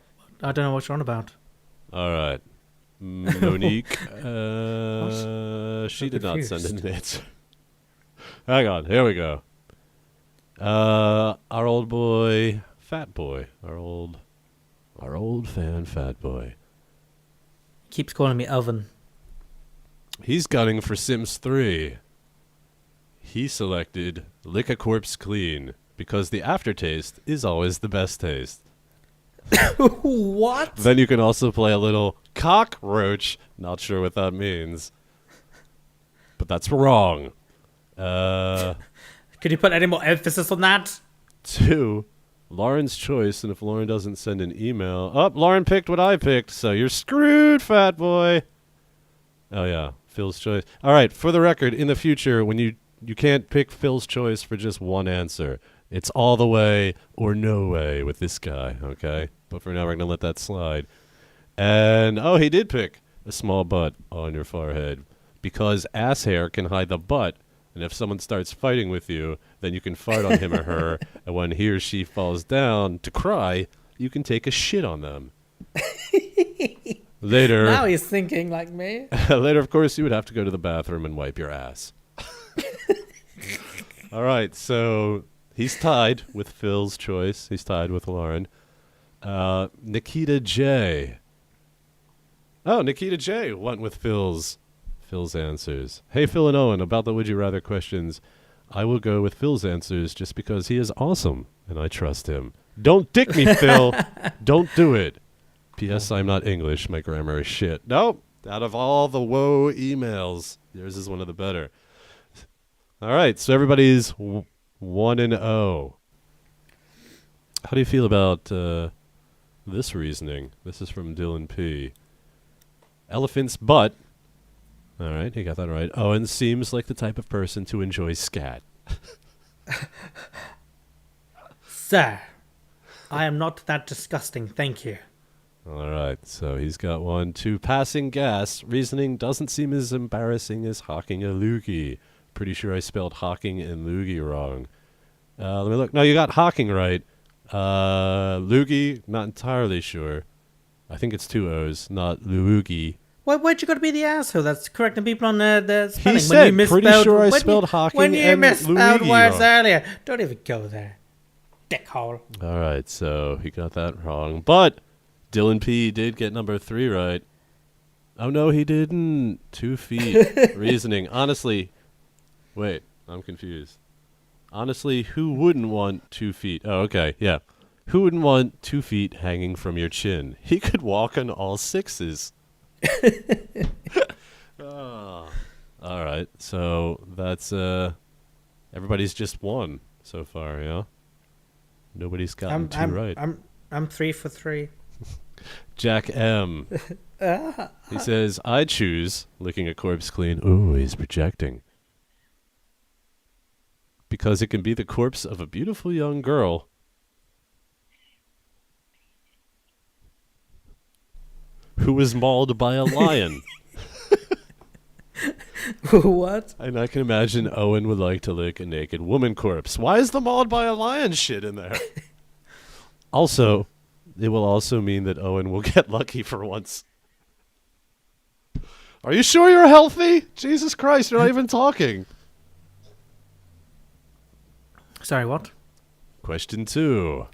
I don't know what you're on about. All right. Monique, she did not send an answer. Hang on, here we go. Our old boy, Fat Boy, our old fan, Fat Boy. Keeps calling me Oven. He's gunning for Sims 3. He selected Lick a Corpse Clean because the aftertaste is always the best taste. What? Then you can also play a little cockroach. Not sure what that means. But that's wrong. Could you put any more emphasis on that? 2, Lauren's choice, and if Lauren doesn't send an email... Oh, Lauren picked what I picked, so you're screwed, Fat Boy. Oh, yeah, Phil's choice. All right, for the record, in the future, when you can't pick Phil's choice for just one answer. It's all the way or no way with this guy, okay? But for now, we're going to let that slide. And, oh, he did pick a small butt on your forehead because ass hair can hide the butt. And if someone starts fighting with you, then you can fart on him or her. And when he or she falls down to cry, you can take a shit on them. Later. Now he's thinking like me. Later, of course, you would have to go to the bathroom and wipe your ass. All right, so he's tied with Phil's choice. He's tied with Lauren. Nikita J. Oh, Nikita J went with Phil's answers. Hey, Phil and Owen, about the Would You Rather questions, I will go with Phil's answers just because he is awesome, and I trust him. Don't dick me, Phil. Don't do it. P.S. I'm not English. My grammar is shit. Nope. Out of all the woe emails, yours is one of the better. All right, so everybody's 1-0. How do you feel about this reasoning? This is from Dylan P. Elephant's butt. All right, he got that right. Owen seems like the type of person to enjoy scat. Sir, I am not that disgusting, thank you. All right, so he's got 1. 2, passing gas. Reasoning doesn't seem as embarrassing as hawking a loogie. Pretty sure I spelled hawking and loogie wrong. Let me look. No, you got hawking right. Loogie, not entirely sure. I think it's 2 O's, not loogie. Why'd you got to be the asshole that's correcting people on the spelling? He said, pretty sure I spelled hawking and When you misspelled loogie words wrong. earlier. Don't even go there. Dickhole. All right, so he got that wrong. But Dylan P. did get number 3 right. Oh, no, he didn't. 2 feet. Reasoning. Honestly, wait, I'm confused. Honestly, who wouldn't want 2 feet? Oh, okay, yeah. Who wouldn't want 2 feet hanging from your chin? He could walk on all 6s. Oh. All right, so that's everybody's just 1 so far, yeah. Nobody's gotten 2 right. I'm 3 for 3. Jack M. He says, I choose licking a corpse clean. Ooh, he's projecting. Because it can be the corpse of a beautiful young girl who was mauled by a lion. What? And I can imagine Owen would like to lick a naked woman corpse. Why is the mauled by a lion shit in there? Also, it will also mean that Owen will get lucky for once. Are you sure you're healthy? Jesus Christ, you're not even talking. Sorry, what? Question 2.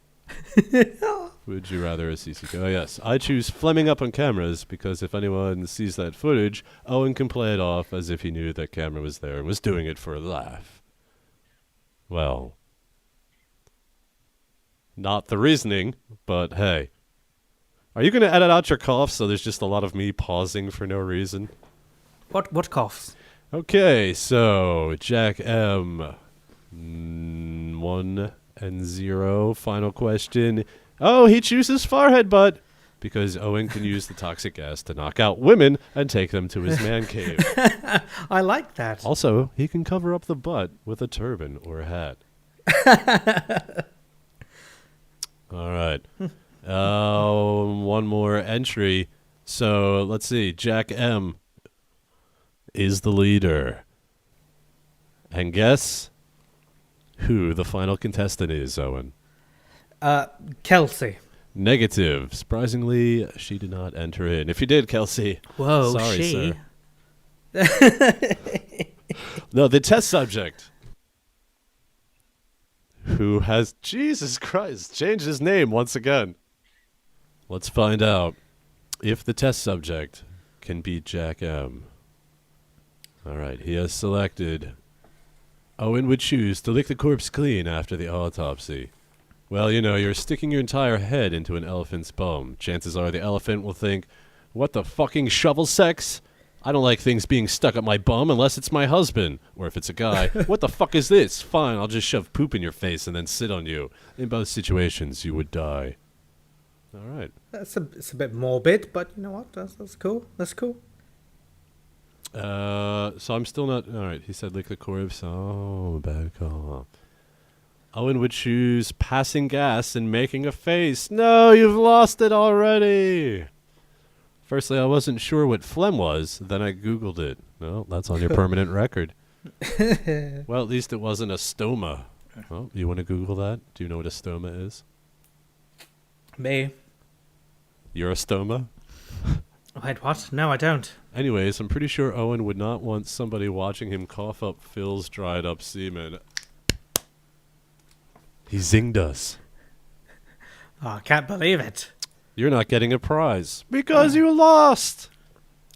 Would you rather a CC? Oh, yes. I choose Fleming up on cameras because if anyone sees that footage, Owen can play it off as if he knew that camera was there and was doing it for a laugh. Well, not the reasoning, but hey. Are you going to edit out your coughs so there's just a lot of me pausing for no reason? What coughs? Okay, so Jack M. 1-0. Final question. Oh, he chooses forehead butt because Owen can use the toxic gas to knock out women and take them to his man cave. I like that. Also, he can cover up the butt with a turban or a hat. All right. One more entry. So let's see. Jack M is the leader. And guess who the final contestant is, Owen? Kelsey. Negative. Surprisingly, she did not enter in. If you did, Kelsey. Whoa, sorry, she. sir. No, the test subject. Who has, Jesus Christ, changed his name once again. Let's find out if the test subject can beat Jack M. All right, he has selected. Owen would choose to lick the corpse clean after the autopsy. Well, you know, you're sticking your entire head into an elephant's bum. Chances are the elephant will think, what the fucking shovel sex? I don't like things being stuck up my bum unless it's my husband. Or if it's a guy, what the fuck is this? Fine, I'll just shove poop in your face and then sit on you. In both situations, you would die. All right. It's a bit morbid, but you know what? That's cool. That's cool. So I'm still not... All right, he said lick the corpse. Oh, bad call. Owen would choose passing gas and making a face. No, you've lost it already. Firstly, I wasn't sure what phlegm was. Then I Googled it. Well, that's on your permanent record. Well, at least it wasn't a stoma. Oh, you want to Google that? Do you know what a stoma is? Me. You're a stoma? Wait, what? No, I don't. Anyways, I'm pretty sure Owen would not want somebody watching him cough up Phil's dried up semen. He zinged us. Oh, I can't believe it. You're not getting a prize because you lost.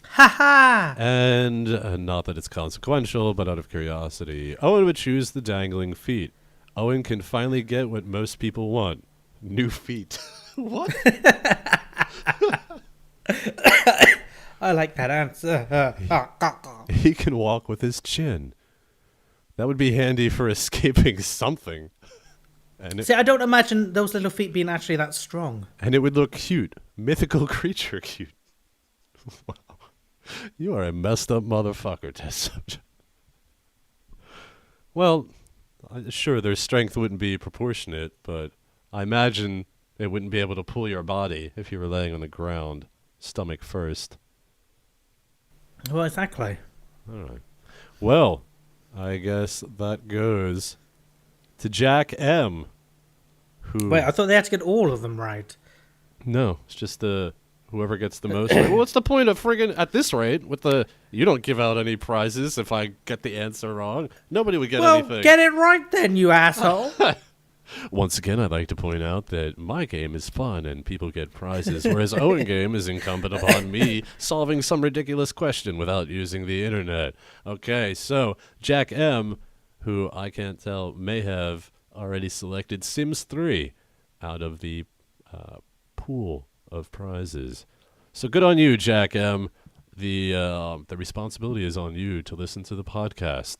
Ha ha! And not that it's consequential, but out of curiosity, Owen would choose the dangling feet. Owen can finally get what most people want. New feet. What? I like that answer. He can walk with his chin. That would be handy for escaping something. And See, I don't imagine those little feet being actually that strong. And it would look cute. Mythical creature cute. Wow. You are a messed up motherfucker, test subject. Well, sure, their strength wouldn't be proportionate, but I imagine it wouldn't be able to pull your body if you were laying on the ground, stomach first. Well, exactly. All right. Well, I guess that goes to Jack M. Who? Wait, I thought they had to get all of them right. No, it's just whoever gets the most right. Well, what's the point of friggin' at this rate? You don't give out any prizes if I get the answer wrong. Nobody would get anything. Well, get it right then, you asshole. Once again, I'd like to point out that my game is fun and people get prizes, whereas Owen game is incumbent upon me solving some ridiculous question without using the internet. Okay, so Jack M., who I can't tell may have already selected Sims 3 out of the pool of prizes. So good on you, Jack M. The responsibility is on you to listen to the podcast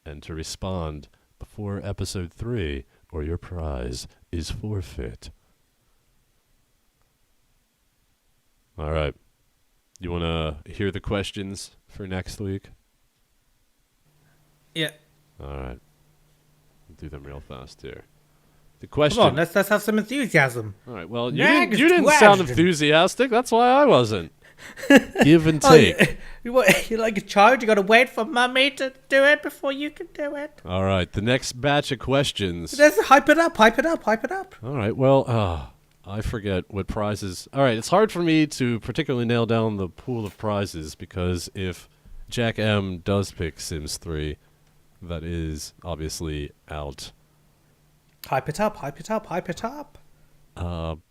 and to respond before episode 3, or your prize is forfeit. All right. You want to hear the questions for next week? Yeah. All right. I'll do them real fast here. The question. Come on, let's have some enthusiasm. All right. Well, you didn't sound enthusiastic. That's why I wasn't. Give and take. You're like a child. You got to wait for mummy to do it before you can do it. All right. The next batch of questions. Let's hype it up. Hype it up. Hype it up. All right. Well, I forget what prizes. All right. It's hard for me to particularly nail down the pool of prizes because if Jack M does pick Sims 3, that is obviously out. Hype it up. Hype it up. Hype it up.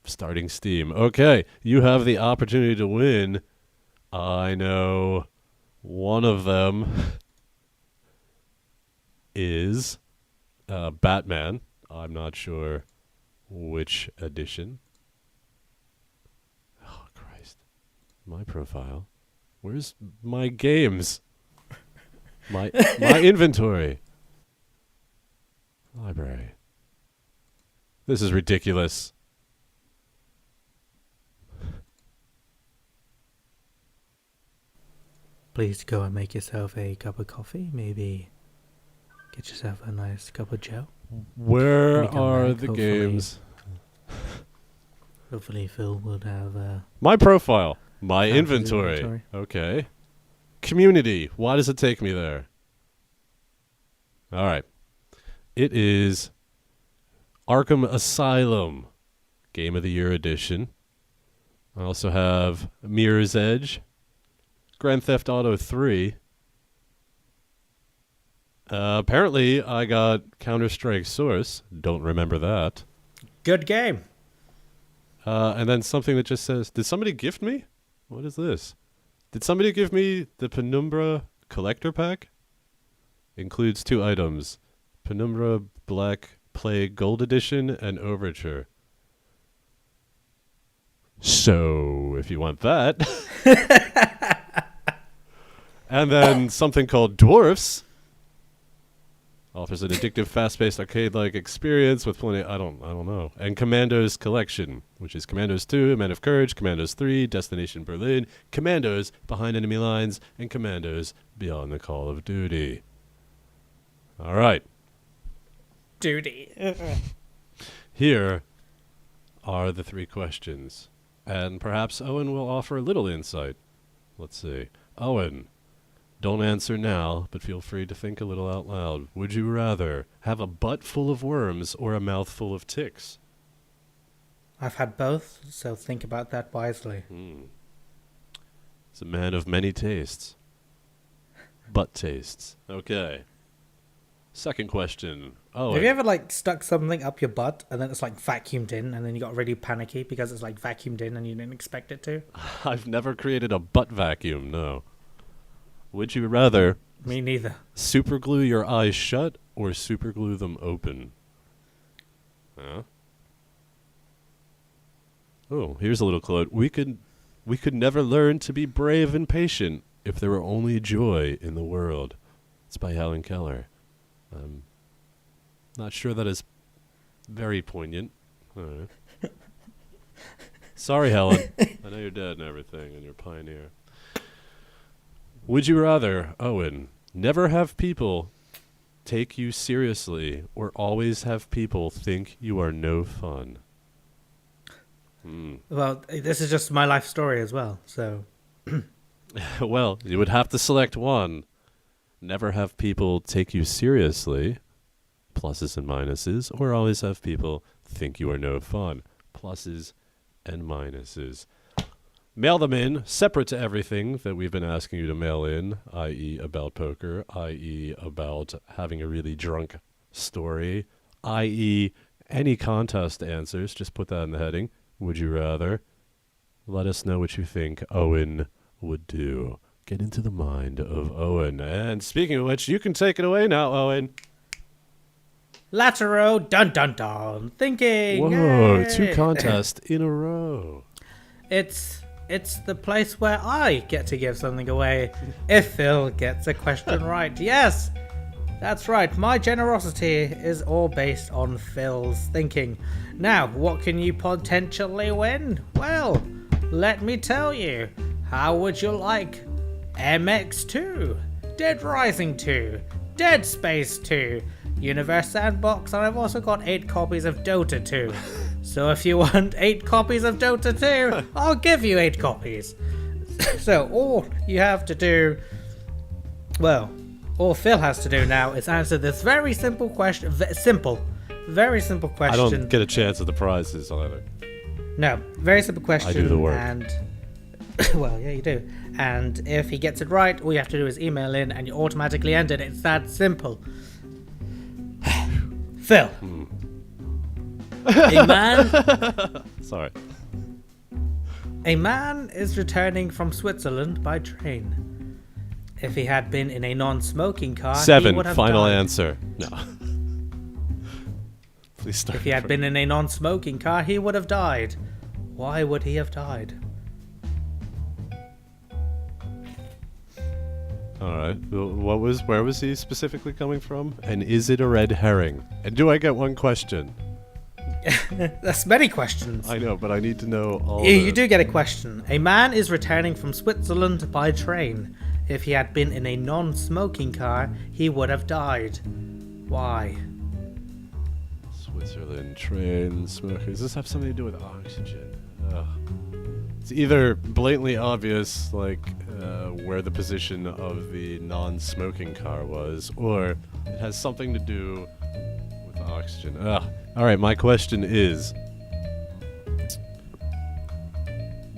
Starting Steam. Okay, you have the opportunity to win. I know one of them is Batman. I'm not sure which edition. Oh, Christ. My profile. Where's my games? My inventory. Library. This is ridiculous. Please go and make yourself a cup of coffee. Maybe get yourself a nice cup of joe. Where are the games? Hopefully Phil would have... My profile. My Found his inventory. inventory. Okay. Community. Why does it take me there? All right. It is Arkham Asylum, Game of the Year edition. I also have Mirror's Edge, Grand Theft Auto 3. Apparently, I got Counter-Strike Source. Don't remember that. Good game. And then something that just says, did somebody gift me? What is this? Did somebody give me the Penumbra Collector Pack? Includes 2 items. Penumbra Black Plague Gold Edition and Overture. So, if you want that. And then something called Dwarfs. Offers an addictive, fast-paced, arcade-like experience with plenty... I don't know. And Commandos Collection, which is Commandos 2, Men of Courage, Commandos 3, Destination Berlin, Commandos Behind Enemy Lines, and Commandos Beyond the Call of Duty. All right. Duty. Here are the 3 questions. And perhaps Owen will offer a little insight. Let's see. Owen, don't answer now, but feel free to think a little out loud. Would you rather have a butt full of worms or a mouth full of ticks? I've had both, so think about that wisely. It's a man of many tastes. Butt tastes. Okay. Second question. Oh, Have you ever stuck something up your butt and then it's vacuumed in and then you got really panicky because it's vacuumed in and you didn't expect it to? I've never created a butt vacuum, no. Would you rather Me neither. superglue your eyes shut or superglue them open? Huh? Oh, here's a little quote. We could never learn to be brave and patient if there were only joy in the world. It's by Helen Keller. I'm not sure that is very poignant. All right. Sorry, Helen. I know you're dead and everything, and you're a pioneer. Would you rather, Owen, never have people take you seriously or always have people think you are no fun? Well, this is just my life story as well, so... Well, you would have to select one. Never have people take you seriously, pluses and minuses, or always have people think you are no fun, pluses and minuses. Mail them in, separate to everything that we've been asking you to mail in, i.e. about poker, i.e. about having a really drunk story, i.e. any contest answers. Just put that in the heading. Would you rather? Let us know what you think Owen would do. Get into the mind of Owen. And speaking of which, you can take it away now, Owen. Latero, dun dun dun, thinking. Whoa, Yay! 2 contests in a row. It's the place where I get to give something away if Phil gets a question right. Yes, that's right. My generosity is all based on Phil's thinking. Now, what can you potentially win? Well, let me tell you. How would you like MX2, Dead Rising 2, Dead Space 2, Universe Sandbox, and I've also got 8 copies of Dota 2. So if you want 8 copies of Dota 2, I'll give you 8 copies. So all you have to do, well, all Phil has to do now is answer this very simple question. Very simple question. I don't get a chance at the prizes either. No, very simple question. I do the work. And well, yeah, you do. And if he gets it right, all you have to do is email in and you automatically enter it. It's that simple. Phil. A man... Sorry. A man is returning from Switzerland by train. If he had been in a non-smoking car, 7, he would have final died. answer. No. Please start. If he had been in a non-smoking car, he would have died. Why would he have died? All right. Where was he specifically coming from? And is it a red herring? And do I get one question? That's many questions. I know, but I need to know all. You do get a question. A man is returning from Switzerland by train. If he had been in a non-smoking car, he would have died. Why? Switzerland, train, smokers. Does this have something to do with oxygen? It's either blatantly obvious, like where the position of the non-smoking car was, or it has something to do with oxygen. All right, my question is,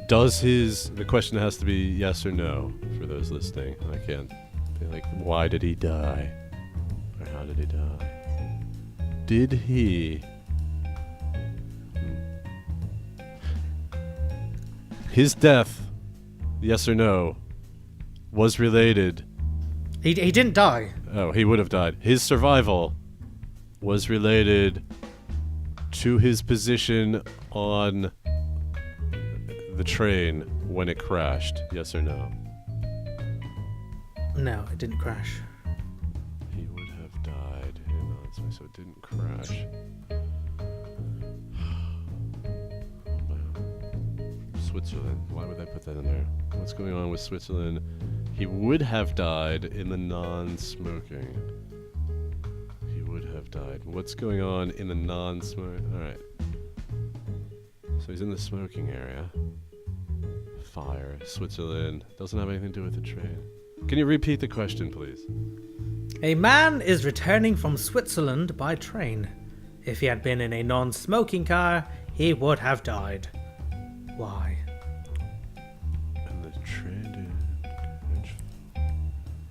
the question has to be yes or no for those listening. I can't be like, why did he die? Or how did he die? Did he... His death, yes or no, was related... He didn't die. Oh, he would have died. His survival was related to his position on the train when it crashed, yes or no? No, it didn't crash. He would have died. So it didn't crash. Switzerland. Why would I put that in there? What's going on with Switzerland? He would have died in the non-smoking. He would have died. What's going on in the non-smoking? Alright. So he's in the smoking area. Fire. Switzerland. Doesn't have anything to do with the train. Can you repeat the question, please? A man is returning from Switzerland by train. If he had been in a non-smoking car, he would have died. Why? And the train didn't catch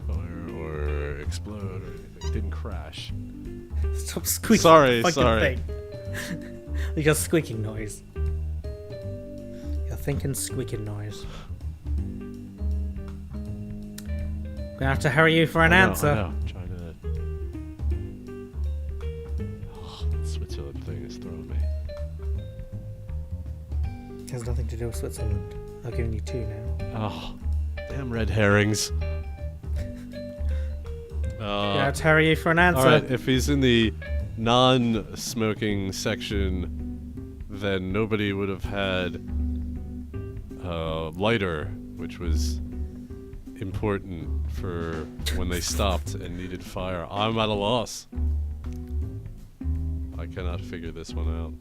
fire or explode or anything. Didn't crash. Stop squeaking. Sorry. Thing. You got squeaking noise. You're thinking squeaking noise. Gonna have to hurry you for an answer. I know. I'm trying to... the Switzerland thing is throwing me. It has nothing to do with Switzerland. I've given you two now. Oh, damn red herrings. Gonna have to hurry you for an answer. Alright, if he's in the non-smoking section, then nobody would have had lighter, which was important for when they stopped and needed fire. I'm at a loss. I cannot figure this one out.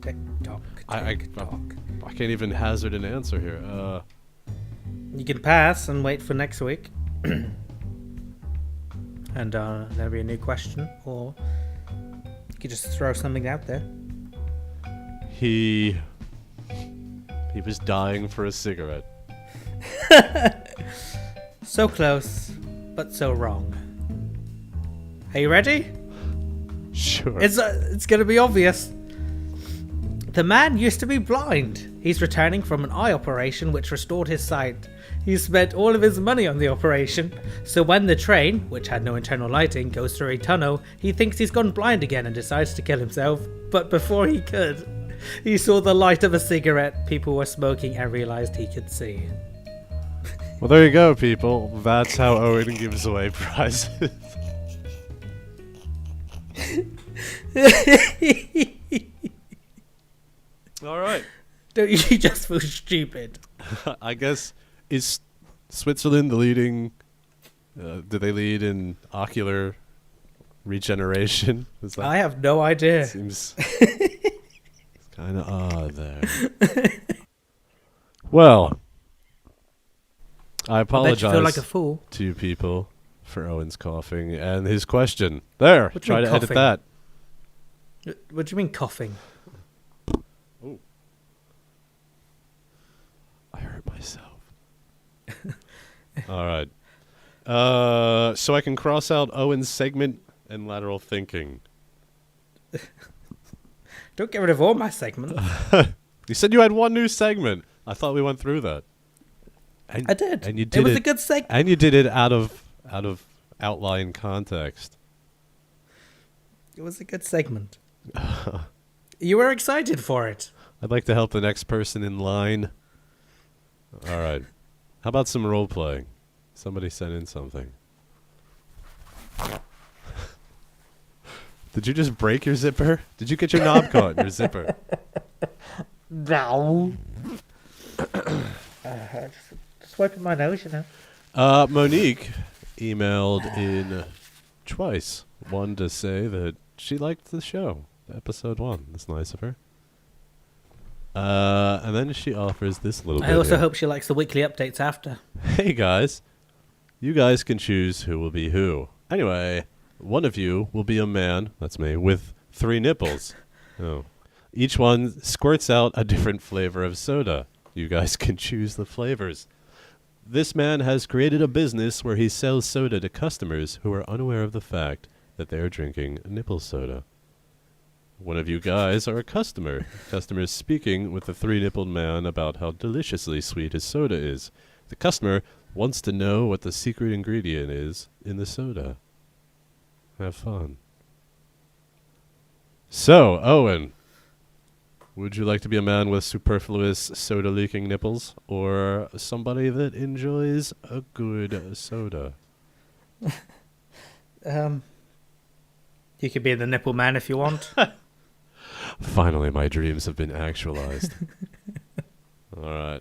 Tick tock. I can't even hazard an answer here. You can pass and wait for next week. And there'll be a new question, or you could just throw something out there. He was dying for a cigarette. So close, but so wrong. Are you ready? Sure. It's gonna be obvious. The man used to be blind. He's returning from an eye operation which restored his sight. He spent all of his money on the operation, so when the train, which had no internal lighting, goes through a tunnel, he thinks he's gone blind again and decides to kill himself. But before he could, he saw the light of a cigarette people were smoking and realized he could see. Well, there you go, people. That's how Owen gives away prizes. All right. Don't you just feel stupid? I guess, is Switzerland the leading... do they lead in ocular regeneration? Is that, I have no idea. seems it's kind of odd there. Well, I apologize I feel like a fool. to you people for Owen's coughing and his question. There, What do you try mean to edit coughing? that. What do you mean coughing? Oh. I hurt myself. All right. So I can cross out Owen's segment and lateral thinking. Don't get rid of all my segments. You said you had one new segment. I thought we went through that. And, I did. And you did it was a good segment. And you did it out of outline context. It was a good segment. You were excited for it. I'd like to help the next person in line. All right. How about some role playing? Somebody sent in something. Did you just break your zipper? Did you get your knob caught in your zipper? No. Just wiping my nose, you know. Monique emailed in twice. One to say that she liked the show, episode 1. That's nice of her. And then she offers this little bit I also here. hope she likes the weekly updates after. Hey guys, you guys can choose who will be who. Anyway, one of you will be a man, that's me, with 3 nipples. Oh. Each one squirts out a different flavor of soda. You guys can choose the flavors. This man has created a business where he sells soda to customers who are unaware of the fact that they are drinking nipple soda. One of you guys are a customer. Customer is speaking with the 3-nippled man about how deliciously sweet his soda is. The customer wants to know what the secret ingredient is in the soda. Have fun. So, Owen, would you like to be a man with superfluous soda-leaking nipples, or somebody that enjoys a good soda? You could be the nipple man if you want. Finally, my dreams have been actualized. All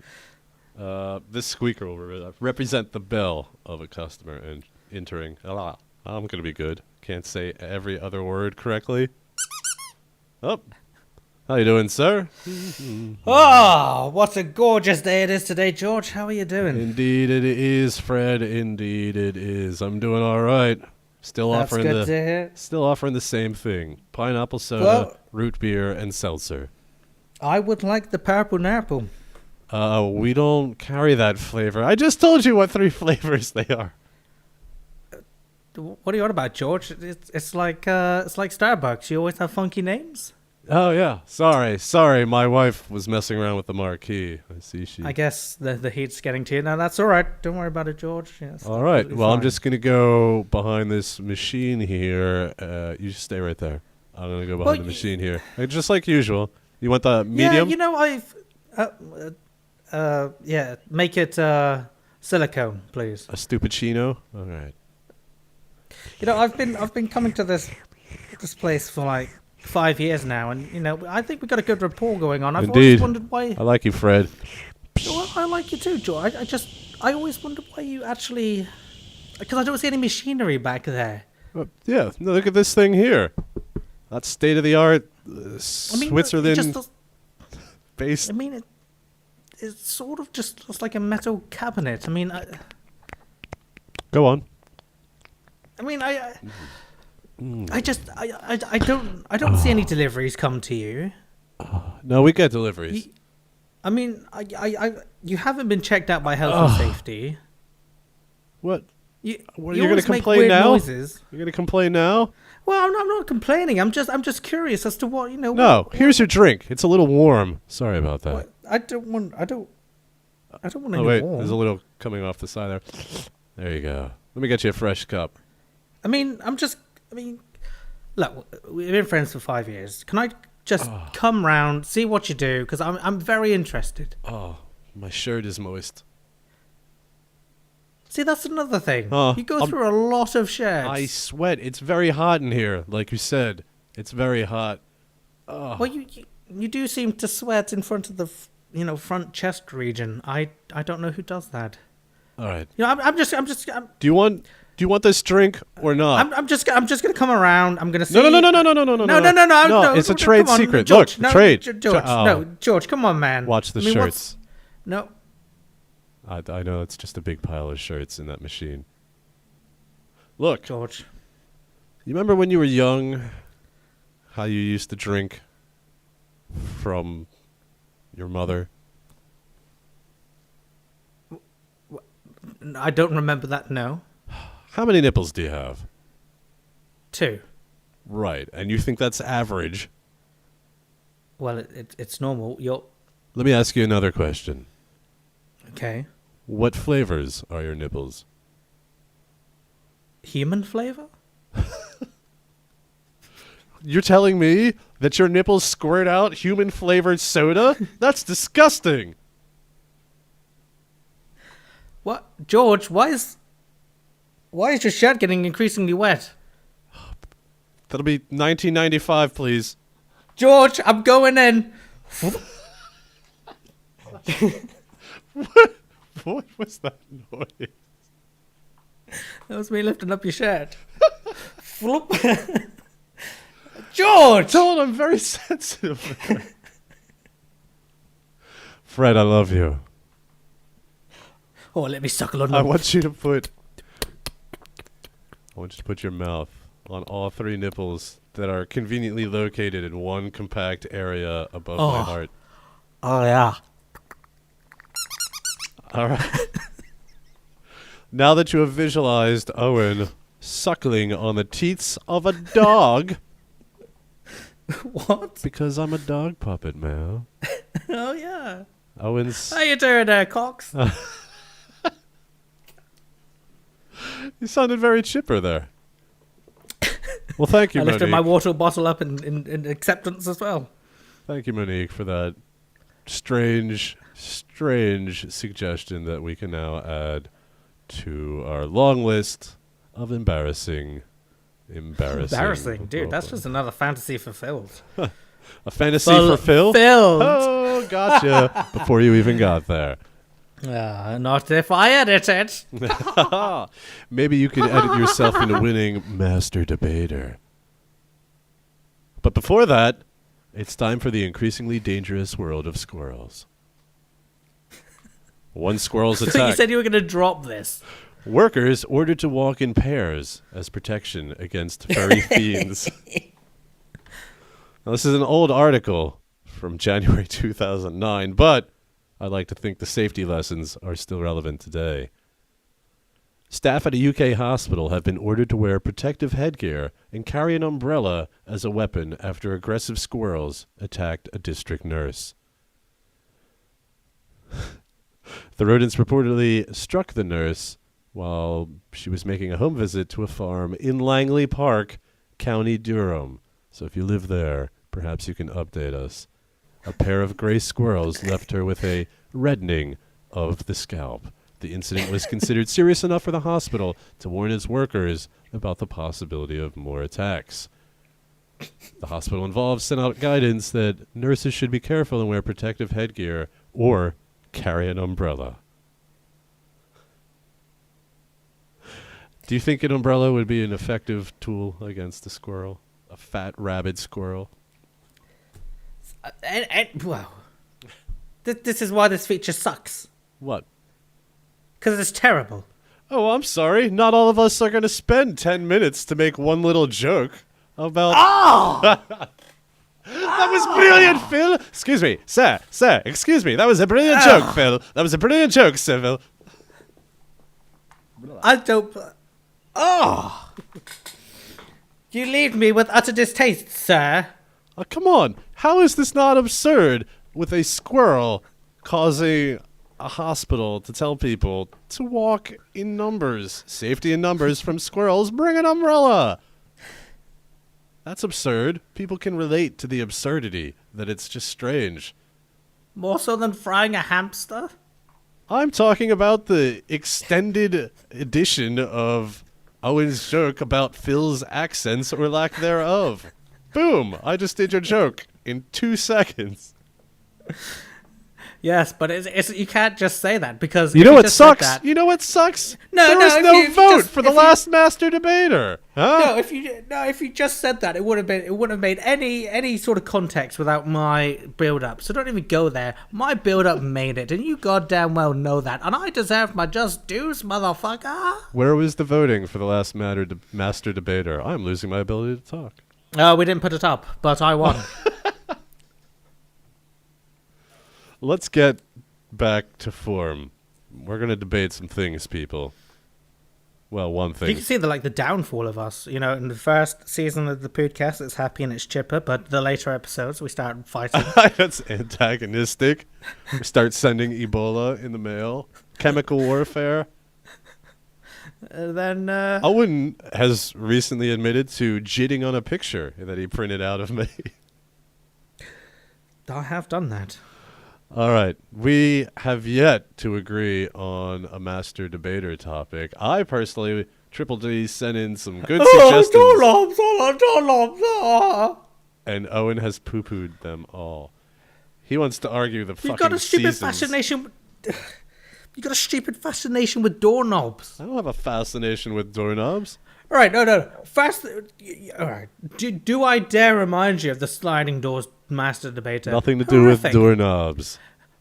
right. This squeaker will represent the bell of a customer and entering. I'm going to be good. Can't say every other word correctly. Oh. How you doing, sir? Oh, what a gorgeous day it is today, George. How are you doing? Indeed it is, Fred. Indeed it is. I'm doing all right. Still That's offering good to hear. Still offering the same thing. Pineapple soda, Well, root beer, and seltzer. I would like the purple nurple. We don't carry that flavor. I just told you what 3 flavors they are. What are you on about, George? It's like Starbucks. You always have funky names. Oh yeah. Sorry. My wife was messing around with the marquee. I see she. I guess the heat's getting to you. No, that's all right. Don't worry about it, George. Yeah, all right. Well, fine. I'm just gonna go behind this machine here. You just stay right there. I'm gonna go behind the machine here, just like usual. You want the medium? Yeah, you know make it silicone, please. A stupidino. All right. You know, I've been coming to this place for like 5 years now, and you know, I think we got a good rapport going on. I've Indeed. always wondered why. I like you, Fred. Well, I like you too, George. I always wondered why you actually, because I don't see any machinery back there. Yeah, no, look at this thing here. That's state of the art Switzerland based. I mean, it sort of just looks like a metal cabinet. I mean, Go on. I don't see any deliveries come to you. No, we get deliveries. You haven't been checked out by health and safety. What? You What, you're going to always make complain weird now? noises. You're going to complain now? Well, I'm not complaining. I'm just curious as to what, you know. No, here's your drink. It's a little warm. Sorry about that. What, I don't want any wait, warm. there's a little coming off the side there. There you go. Let me get you a fresh cup. Look, we've been friends for 5 years. Can I just come round, see what you do? Because I'm very interested. Oh, my shirt is moist. See, that's another thing. Oh, You go through a lot of shirts. I sweat. It's very hot in here, like you said. It's very hot. Oh. Well, you do seem to sweat in front of the front chest region. I don't know who does that. All right. You know, I'm just. Do you want this drink or not? I'm just gonna come around. I'm gonna see. No. No. It's a trade secret. George, Look, trade. George, no, George, come on, man. Watch the shirts. No. I know it's just a big pile of shirts in that machine. Look, George. you remember when you were young, how you used to drink from your mother? I don't remember that. No. How many nipples do you have? 2. Right, and you think that's average? Well, it's normal. Let me ask you another question. Okay. What flavors are your nipples? Human flavor? You're telling me that your nipples squirt out human-flavored soda? That's disgusting. What, George? Why is your shirt getting increasingly wet? That'll be $19.95, please. George, I'm going in. What was that noise? That was me lifting up your shirt. Flop. George! Don't, I'm very sensitive. Fred, I love you. Oh, let me suckle on I them. want you to put your mouth on all 3 nipples that are conveniently located in one compact area above my heart. Oh, yeah. All right. Now that you have visualized Owen suckling on the teats of a dog. What? Because I'm a dog puppet, man. Oh, yeah. Owen's... How you doing there, Cox? You sounded very chipper there. Well, thank you, I Monique. lifted my water bottle up in acceptance as well. Thank you, Monique, for that strange suggestion that we can now add to our long list of embarrassing. Dude, that's just another fantasy fulfilled. A fantasy for Phil? Filled. Oh, gotcha. Before you even got there. Not if I edit it. Maybe you could edit yourself into winning Master Debater. But before that, it's time for the increasingly dangerous world of squirrels. One squirrel's attack. So you said you were going to drop this. Workers ordered to walk in pairs as protection against furry fiends. Now, this is an old article from January 2009, but I like to think the safety lessons are still relevant today. Staff at a UK hospital have been ordered to wear protective headgear and carry an umbrella as a weapon after aggressive squirrels attacked a district nurse. The rodents reportedly struck the nurse while she was making a home visit to a farm in Langley Park, County Durham. So if you live there, perhaps you can update us. A pair of gray squirrels left her with a reddening of the scalp. The incident was considered serious enough for the hospital to warn its workers about the possibility of more attacks. The hospital involved sent out guidance that nurses should be careful and wear protective headgear or carry an umbrella. Do you think an umbrella would be an effective tool against a squirrel? A fat, rabid squirrel? Well, this is why this feature sucks. What? Because it's terrible. Oh, I'm sorry. Not all of us are going to spend 10 minutes to make one little joke about... Oh! That was brilliant, Phil. Excuse me, sir, excuse me. That was a brilliant joke, Phil. That was a brilliant joke, Sir Phil. I don't... Oh! You leave me with utter distaste, sir. Oh, come on. How is this not absurd with a squirrel causing a hospital to tell people to walk in numbers? Safety in numbers from squirrels. Bring an umbrella. That's absurd. People can relate to the absurdity, that it's just strange. More so than frying a hamster? I'm talking about the extended edition of Owen's joke about Phil's accents or lack thereof. Boom! I just did your joke in 2 seconds. Yes, but it's you can't just say that because You know what sucks? You know what sucks? No, there no, was if no you vote just- for the if you- last master debater. Huh? if you just said that, it wouldn't have made any sort of context without my build up. So don't even go there. My build up made it, and you goddamn well know that. And I deserve my just dues, motherfucker. Where was the voting for the last master debater? I'm losing my ability to talk. We didn't put it up, but I won. Let's get back to form. We're going to debate some things, people. Well, one You thing. can see the downfall of us. You know, in the first season of the podcast, it's happy and it's chipper, but the later episodes, we start fighting. That's antagonistic. We start sending Ebola in the mail. Chemical warfare. Then Owen has recently admitted to jitting on a picture that he printed out of me. I have done that. All right. We have yet to agree on a master debater topic. I personally, Triple D, sent in some good suggestions. And Owen has poo-pooed them all. He wants to argue the fucking You've got a stupid seasons. fascination. You got a stupid fascination with doorknobs. I don't have a fascination with doorknobs. All right, no. First, all right. Do I dare remind you of the sliding doors master debater? Nothing to do with Horrific. doorknobs.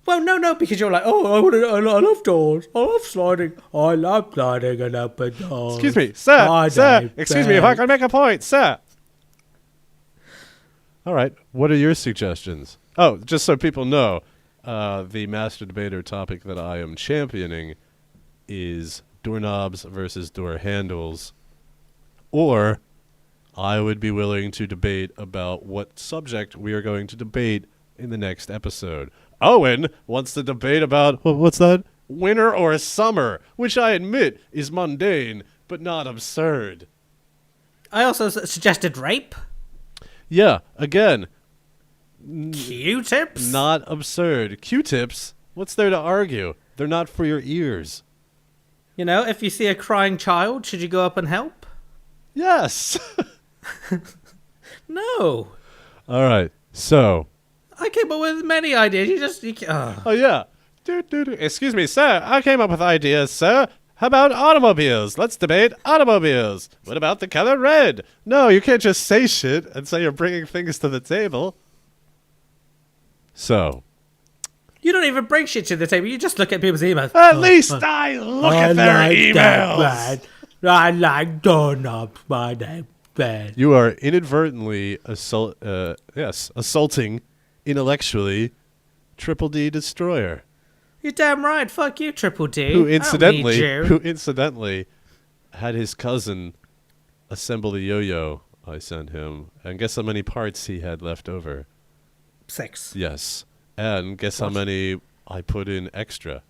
Well, no, because you're like, I love doors. I love sliding. I love sliding and open doors. Excuse me, sir. Excuse me, if I can make a point, sir. All right. What are your suggestions? Oh, just so people know, the master debater topic that I am championing is doorknobs versus door handles. Or I would be willing to debate about what subject we are going to debate in the next episode. Owen wants to debate about, what's that? Winter or summer, which I admit is mundane, but not absurd. I also suggested rape. Yeah, again. Q-tips? Not absurd. Q-tips? What's there to argue? They're not for your ears. You know, if you see a crying child, should you go up and help? Yes. No. All right, so... I came up with many ideas. Oh, yeah. Excuse me, sir. I came up with ideas, sir. How about automobiles? Let's debate automobiles. What about the color red? No, you can't just say shit and say you're bringing things to the table. So. You don't even bring shit to the table. You just look at people's emails. At least I look at their emails. I like doorknobs, my name. You are inadvertently assaulting intellectually Triple D Destroyer. You're damn right. Fuck you, Triple D. Who incidentally had his cousin assemble the yo-yo I sent him, and guess how many parts he had left over? 6. Yes, and guess how many I put in extra?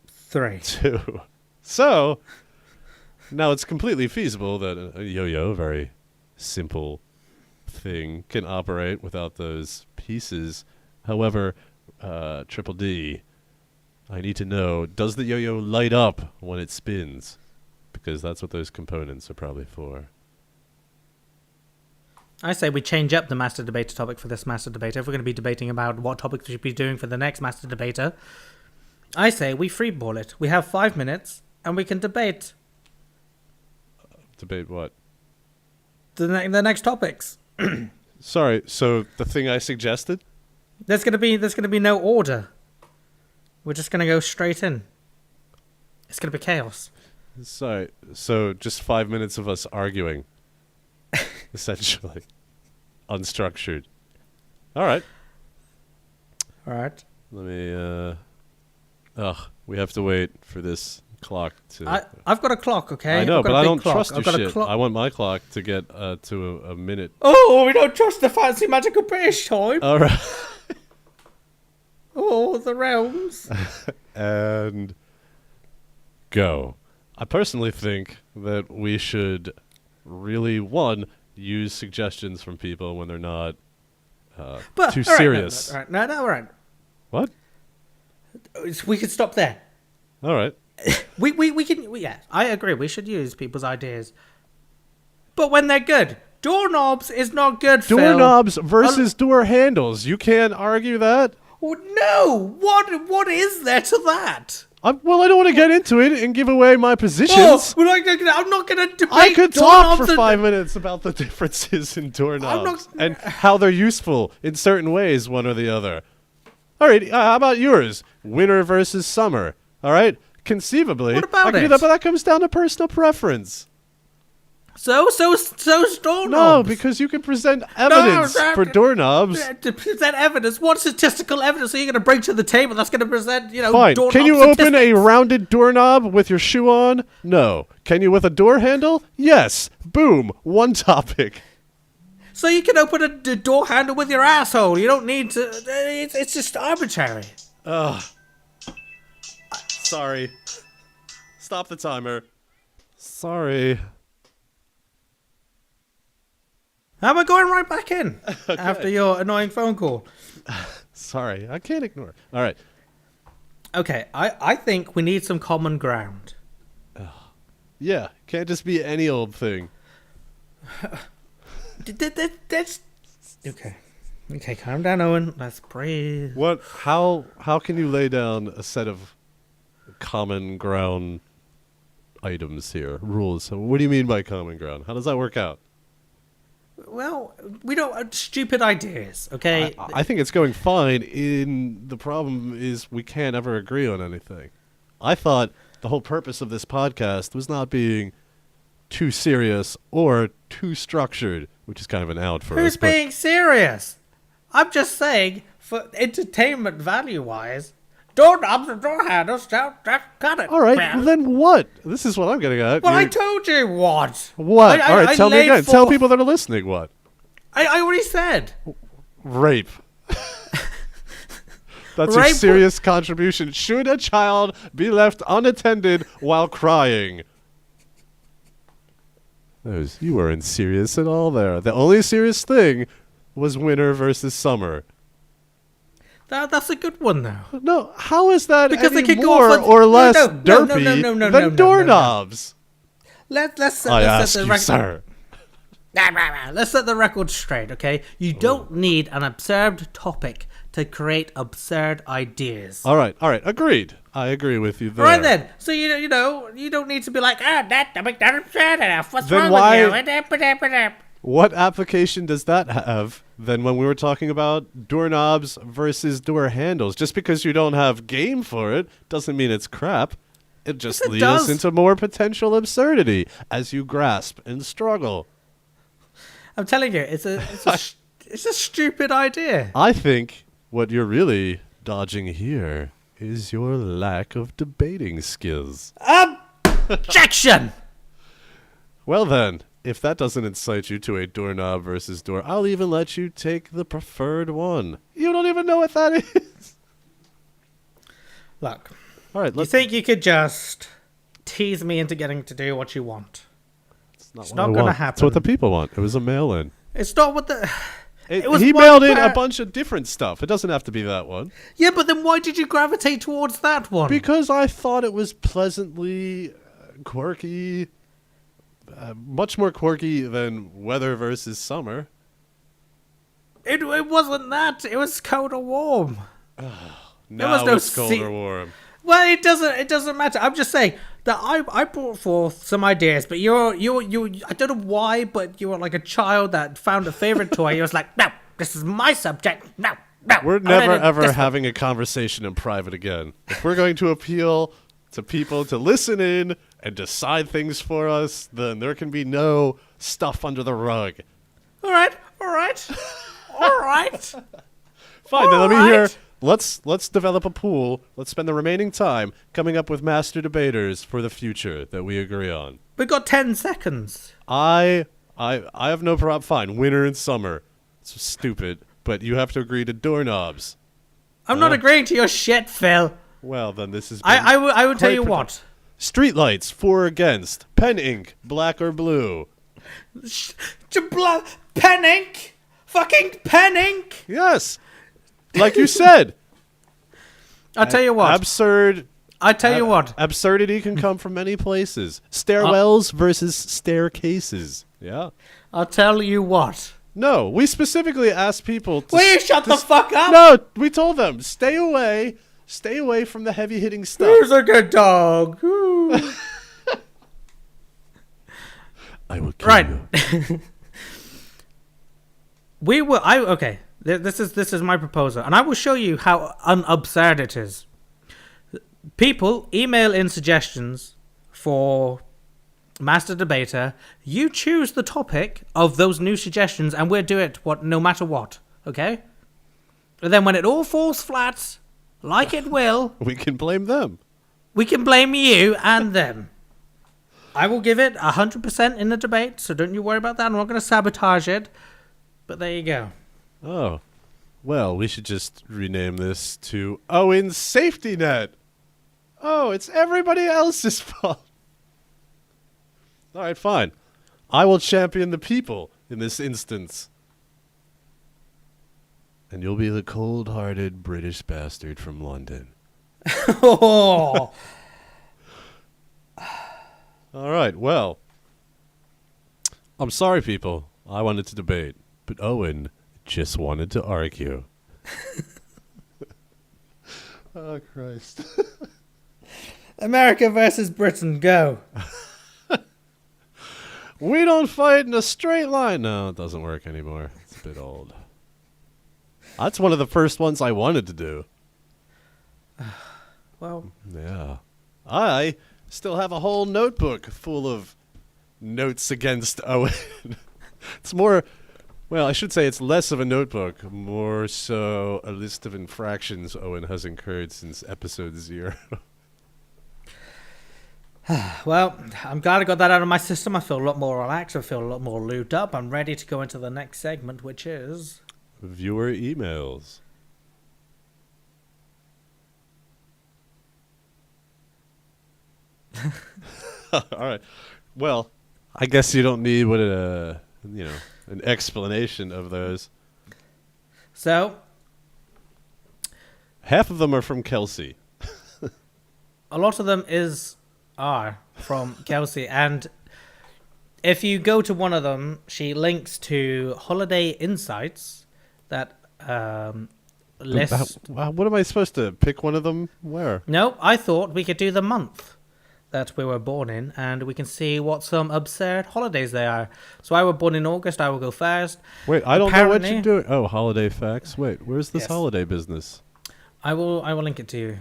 3. 2. So now it's completely feasible that a yo-yo, very simple thing, can operate without those pieces. However, Triple D, I need to know, does the yo-yo light up when it spins? Because that's what those components are probably for. I say we change up the master debater topic for this master debater. If we're going to be debating about what topics we should be doing for the next master debater, I say we freeball it. We have 5 minutes and we can debate. Debate what? The next topics. Sorry, so the thing I suggested? There's gonna be no order. We're just gonna go straight in. It's gonna be chaos. Sorry, so just 5 minutes of us arguing, essentially, unstructured. All right. Let me. We have to wait for this clock to. I've got a clock, okay? I know, but I don't trust your shit. I want my clock to get to a minute. Oh, we don't trust the fancy magical British time. All right. Oh, the realms. And go. I personally think that we should really, use suggestions from people when they're not too serious. All right. What? We can stop there. All right. We can, yeah, I agree. We should use people's ideas. But when they're good. Doorknobs is not good, Phil. Doorknobs versus door handles. You can't argue that. Oh, no. What is there to that? Well, I don't want to get into it and give away my positions. I'm not going to debate. I could talk for 5 minutes about the differences in doorknobs and how they're useful in certain ways, one or the other. All right, how about yours? Winter versus summer. All right, conceivably. What about it? But that comes down to personal preference. So doorknobs. No, because you can present evidence for doorknobs. To present evidence? What statistical evidence are you going to bring to the table that's going to present, Fine. doorknob Can you statistics? open a rounded doorknob with your shoe on? No. Can you with a door handle? Yes. Boom. One topic. So you can open a door handle with your asshole. You don't need to... It's just arbitrary. Ugh. Sorry. Stop the timer. Sorry. How am I going right back in Okay. after your annoying phone call? Sorry, I can't ignore. All right. Okay, I think we need some common ground. Yeah, can't just be any old thing. That's... Okay, calm down, Owen. Let's breathe. What? How can you lay down a set of common ground items here? Rules. So what do you mean by common ground? How does that work out? Well, we don't stupid ideas, okay? I think it's going fine. The problem is we can't ever agree on anything. I thought the whole purpose of this podcast was not being too serious or too structured, which is kind of an out for us. Who's being serious? I'm just saying, for entertainment value-wise, doorknobs and door handles, got it. All right, well then what? This is what I'm getting at. Well, I told you what. What? All right, tell me again. Tell people that are listening what. I already said. Rape. That's a serious contribution. Should a child be left unattended while crying? You weren't serious at all there. The only serious thing was winter versus summer. That's a good one, though. No, how is that because any more or less derpy than doorknobs? Let's I ask you, sir. Let's set the record straight, okay? You don't need an absurd topic to create absurd ideas. All right, agreed. I agree with you there. Right then. So you don't need to be like, that absurd enough. What's then wrong with you? What application does that have than when we were talking about doorknobs versus door handles? Just because you don't have game for it doesn't mean it's crap. It just leads us into more potential absurdity as you grasp and struggle. I'm telling you, it's a stupid idea. I think what you're really dodging here is your lack of debating skills. Objection! Well then, if that doesn't incite you to a doorknob versus door, I'll even let you take the preferred one. You don't even know what that is. Look, all right. You think you could just tease me into getting to do what you want? It's not going to happen. It's what the people want. It was a mail-in. It's not what the... He mailed in a bunch of different stuff. It doesn't have to be that one. Yeah, but then why did you gravitate towards that one? Because I thought it was pleasantly quirky. Much more quirky than weather versus summer. It wasn't that. It was cold or warm. Now it's cold or warm. Well, it doesn't matter. I'm just saying that I brought forth some ideas, but you I don't know why, but you were like a child that found a favorite toy. You was like, no, this is my subject. No. We're never ever having a conversation in private again. If we're going to appeal to people to listen in and decide things for us, then there can be no stuff under the rug. All right. Fine, then let me hear. Let's develop a pool. Let's spend the remaining time coming up with master debaters for the future that we agree on. We got 10 seconds. I have no problem. Fine, winter and summer. It's stupid, but you have to agree to doorknobs. I'm not agreeing to your shit, Phil. Well, then this is. I would tell you what. Streetlights, for or against. Pen ink, black or blue. Pen ink? Fucking pen ink? Yes. Like you said. I'll tell you what. I tell you what. Absurdity can come from many places. Stairwells versus staircases. Yeah. I'll tell you what. No, we specifically asked people to... Will you shut the fuck up? No, we told them, stay away from the heavy-hitting stuff. Who's a good dog? I will kill you. Okay. This is my proposal, and I will show you how unabsurd it is. People email in suggestions for Master Debater. You choose the topic of those new suggestions, and we'll do it no matter what. Okay? And then when it all falls flat, like it will, we can blame them. We can blame you and them. I will give it 100% in the debate, so don't you worry about that. I'm not going to sabotage it. But there you go. Oh. Well, we should just rename this to Owen's Safety Net. Oh, it's everybody else's fault. All right, fine. I will champion the people in this instance. And you'll be the cold-hearted British bastard from London. Oh. All right, well. I'm sorry, people. I wanted to debate, but Owen just wanted to argue. Oh, Christ. America versus Britain, go. We don't fight in a straight line. No, it doesn't work anymore. It's a bit old. That's one of the first ones I wanted to do. Well, yeah. I still have a whole notebook full of notes against Owen. It's more, well, I should say it's less of a notebook, more so a list of infractions Owen has incurred since episode 0. Well, I'm glad I got that out of my system. I feel a lot more relaxed. I feel a lot more lubed up. I'm ready to go into the next segment, which is... Viewer emails. All right. Well, I guess you don't need an explanation of those. So, half of them are from Kelsey. A lot of them are from Kelsey, and if you go to one of them, she links to Holiday Insights that list. What am I supposed to pick one of them? Where? No, I thought we could do the month that we were born in, and we can see what some absurd holidays they are. So I was born in August. I will go first. Wait, I don't know what you're doing. Oh, holiday facts. Wait, where's this holiday business? I will link it to you.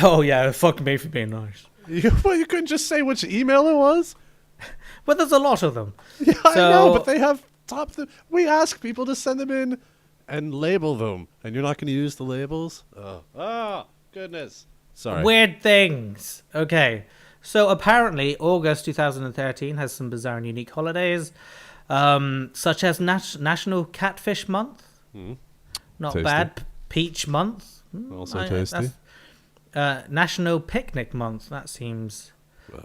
Oh yeah, fuck me for being nice. You couldn't just say which email it was? But there's a lot of them. Yeah, I know, but they have we ask people to send them in and label them, and you're not going to use the labels? Oh, goodness. Sorry. Weird things. Okay. So apparently August 2013 has some bizarre and unique holidays, such as National Catfish Month. Not tasty. Bad. Peach Month. Also tasty. National Picnic Month. That seems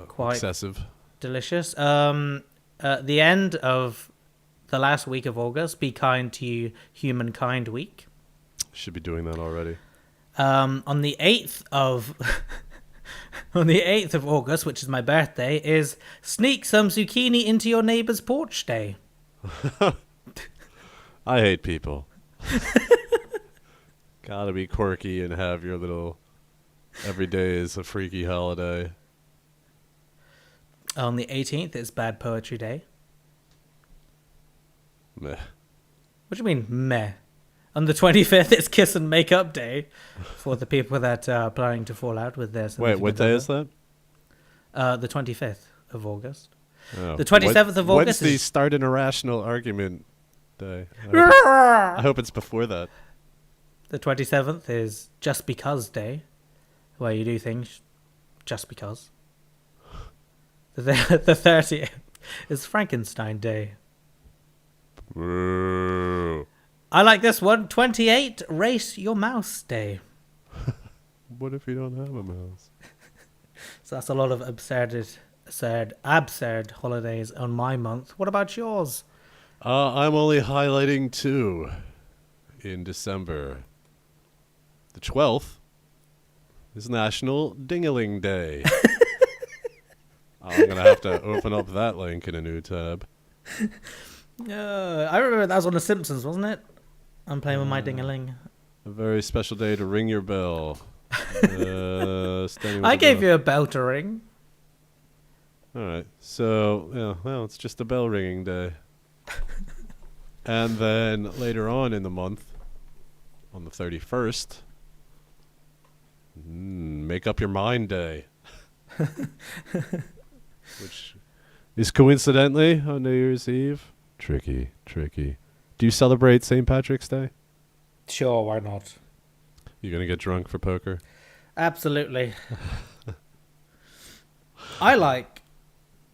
quite excessive. Delicious. The end of the last week of August, Be Kind to You Humankind Week. Should be doing that already. On the 8th of on the 8th of August, which is my birthday, is Sneak Some Zucchini into Your Neighbor's Porch Day. I hate people. Gotta be quirky and have your little every day is a freaky holiday. On the 18th, it's Bad Poetry Day. Meh. What do you mean, meh? On the 25th, it's Kiss and Make-up Day for the people that are planning to fall out with their... Wait, what day is that? The 25th of August. Oh. The 27th of August What's the Start an Irrational Argument Day? I hope it's before that. The 27th is Just Because Day, where you do things just because. The 30th is Frankenstein Day. I like this one. 28, Race Your Mouse Day. What if you don't have a mouse? So that's a lot of absurd holidays on my month. What about yours? I'm only highlighting 2 in December. The 12th is National Ding-a-ling Day. I'm going to have to open up that link in a new tab. I remember that was on The Simpsons, wasn't it? I'm playing with my ding-a-ling. A very special day to ring your bell. I gave you a bell to ring. All right. So, it's just a bell ringing day. And then later on in the month, on the 31st, Make Up Your Mind Day. Which is coincidentally on New Year's Eve. Tricky. Do you celebrate St. Patrick's Day? Sure, why not? You gonna get drunk for poker? Absolutely. I like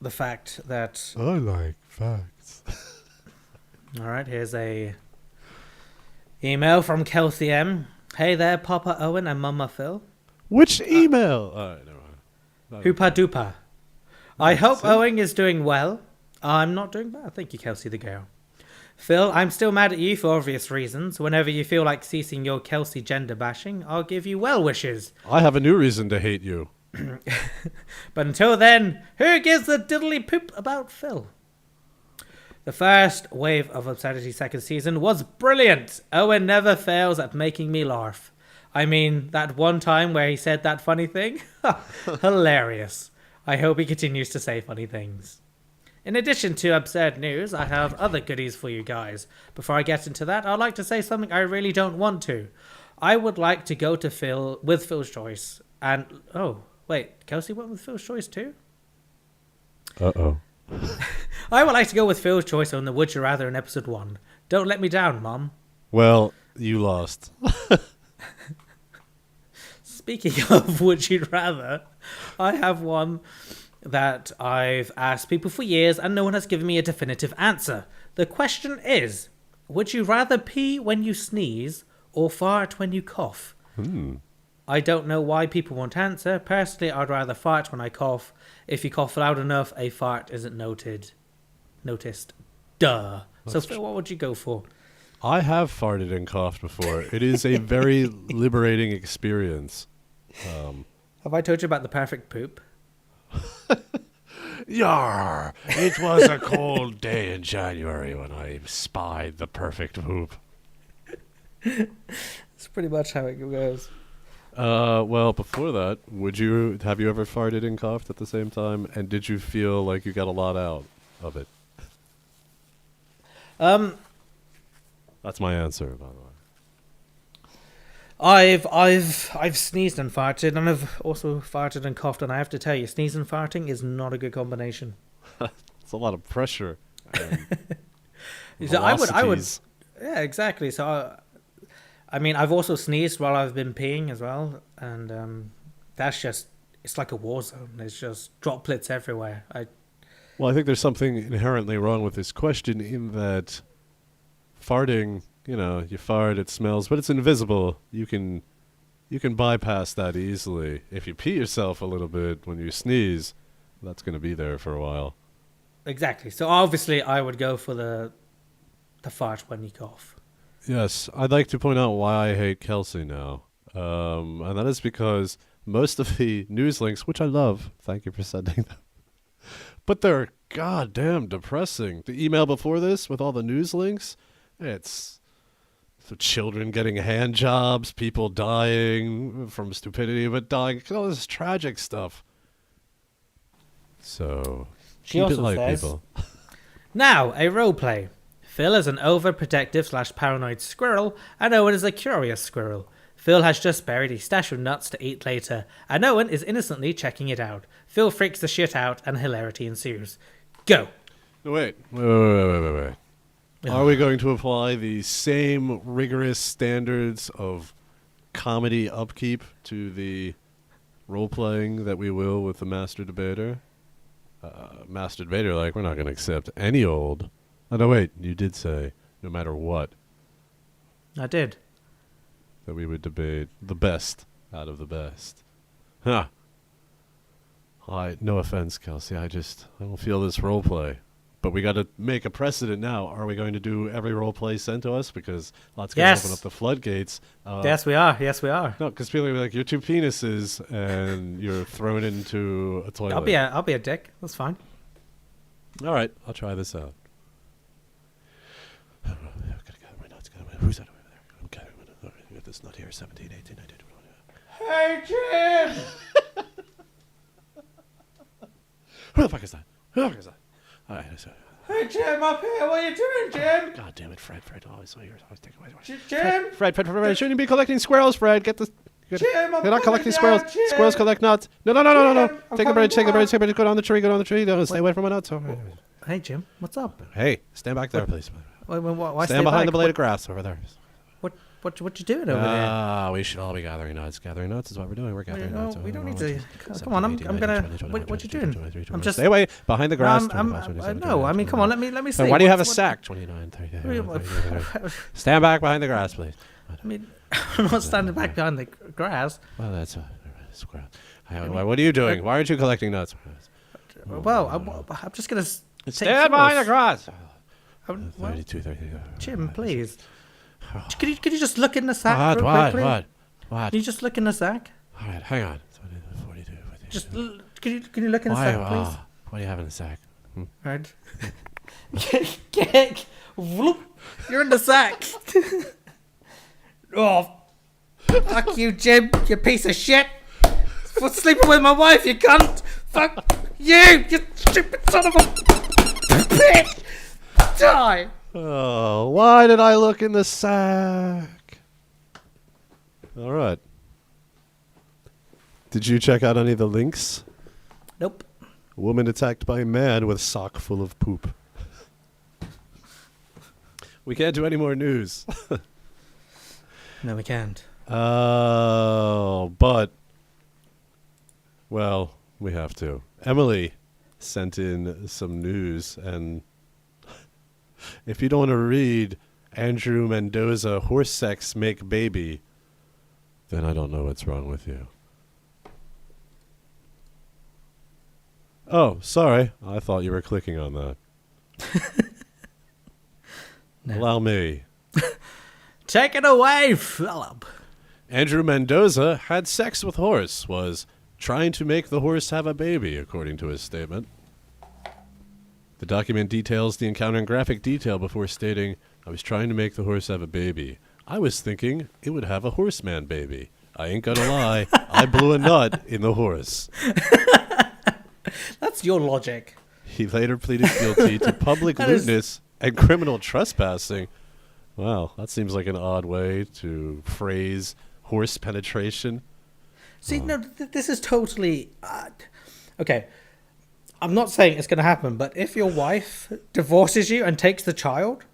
the fact that... I like facts. All right, here's a email from Kelsey M. Hey there, Papa Owen and Mama Phil. Which email? All right, never mind. Hoopa Doopa. I hope Owen is doing well. I'm not doing bad. Thank you, Kelsey the girl. Phil, I'm still mad at you for obvious reasons. Whenever you feel like ceasing your Kelsey gender bashing, I'll give you well wishes. I have a new reason to hate you. But until then, who gives a diddly poop about Phil? The first wave of Absurdity second season was brilliant. Owen never fails at making me laugh. I mean, that one time where he said that funny thing? Hilarious. I hope he continues to say funny things. In addition to absurd news, I have other goodies for you guys. Before I get into that, I'd like to say something I really don't want to. I would like to go to Phil with Phil's choice. And, oh, wait, Kelsey went with Phil's choice too? Uh-oh. I would like to go with Phil's choice on the Would You Rather in episode 1. Don't let me down, Mom. Well, you lost. Speaking of Would You Rather, I have one that I've asked people for years and no one has given me a definitive answer. The question is, would you rather pee when you sneeze or fart when you cough? I don't know why people won't answer. Personally, I'd rather fart when I cough. If you cough loud enough, a fart isn't noticed. Duh. So Phil, what would you go for? I have farted and coughed before. It is a very liberating experience. Have I told you about the perfect poop? Yar! It was a cold day in January when I spied the perfect poop. That's pretty much how it goes. Well, before that, have you ever farted and coughed at the same time? And did you feel like you got a lot out of it? That's my answer, by the way. I've sneezed and farted, and I've also farted and coughed, and I have to tell you, sneezing and farting is not a good combination. It's a lot of pressure. So I would, yeah, exactly. So, I mean, I've also sneezed while I've been peeing as well, and it's like a war zone. There's just droplets everywhere. Well, I think there's something inherently wrong with this question in that farting, you fart, it smells, but it's invisible. You can bypass that easily. If you pee yourself a little bit when you sneeze, that's going to be there for a while. Exactly. So obviously I would go for the fart when you cough. Yes, I'd like to point out why I hate Kelsey now. And that is because most of the news links, which I love, thank you for sending them, but they're goddamn depressing. The email before this with all the news links, it's so children getting hand jobs, people dying from stupidity, but dying, all this tragic stuff. So, keep it light, people. Now, a role play. Phil is an overprotective / paranoid squirrel, and Owen is a curious squirrel. Phil has just buried a stash of nuts to eat later, and Owen is innocently checking it out. Phil freaks the shit out, and hilarity ensues. Go. No, wait. Are we going to apply the same rigorous standards of comedy upkeep to the role-playing that we will with the Master Debater? Master Debater, we're not going to accept any old... Oh, no, wait. You did say, no matter what. I did. That we would debate the best out of the best. Huh. No offense, Kelsey. I don't feel this role-play. But we got to make a precedent now. Are we going to do every role play sent to us? Because that's going to open up the floodgates. Yes, we are. Yes, we are. No, because people are like, you're two penises, and you're thrown into a toilet. I'll be a dick. That's fine. All right, I'll try this out. I've got to gather my nuts. Who's that over there? I'm gathering my nuts. Get this nut here. 17, 18, 19, 20. Hey, Jim! Who the fuck is that? Hey, Jim, up here. What are you doing, Jim? God damn it, Fred. Always take away. Jim? Fred. Shouldn't you be collecting squirrels, Fred? Get this. Jim, you're not collecting squirrels. Jim. Squirrels collect nuts. No. Take a break. Go down the tree. No, stay away from my nuts. Hey, Jim, what's up? Hey, stand back there, please. Why stand behind the blade of grass over there. What you doing over there? We should all be gathering nuts. Gathering nuts is what we're doing. We're gathering nuts. We don't need to. Come on, I'm gonna. What you doing? I'm just. Stay away behind the grass. No, I mean, come on. Let me see. Why do you have a sack? 29, 30. Stand back behind the grass, please. I mean, I'm not standing back behind the grass. Well, that's squirrel. What are you doing? Why aren't you collecting nuts? Well, I'm just gonna stand behind the grass. 32, 30. Jim, please. Could you just look in the sack real quickly? What? Can you just look in the sack? All right, hang on. 42, 42. Just can you look in the sack, please? What do you have in the sack? Right. You're in the sack. Oh, fuck you, Jim. You piece of shit. For sleeping with my wife, you cunt. Fuck you stupid son of a bitch! Die! Oh, why did I look in the sack? All right. Did you check out any of the links? Nope. Woman attacked by man with sock full of poop. We can't do any more news. No, we can't. Oh, but... Well, we have to. Emily sent in some news, and if you don't want to read Andrew Mendoza, horse sex make baby, then I don't know what's wrong with you. Oh, sorry. I thought you were clicking on that. No. Allow me. Take it away, Philip. Andrew Mendoza had sex with horse, was trying to make the horse have a baby, according to his statement. The document details the encounter in graphic detail before stating, I was trying to make the horse have a baby. I was thinking it would have a horseman baby. I ain't gonna lie, I blew a nut in the horse. That's your logic. He later pleaded guilty to public lewdness and criminal trespassing. Wow, that seems like an odd way to phrase horse penetration. See, no, this is totally... okay, I'm not saying it's going to happen, but if your wife divorces you and takes the child,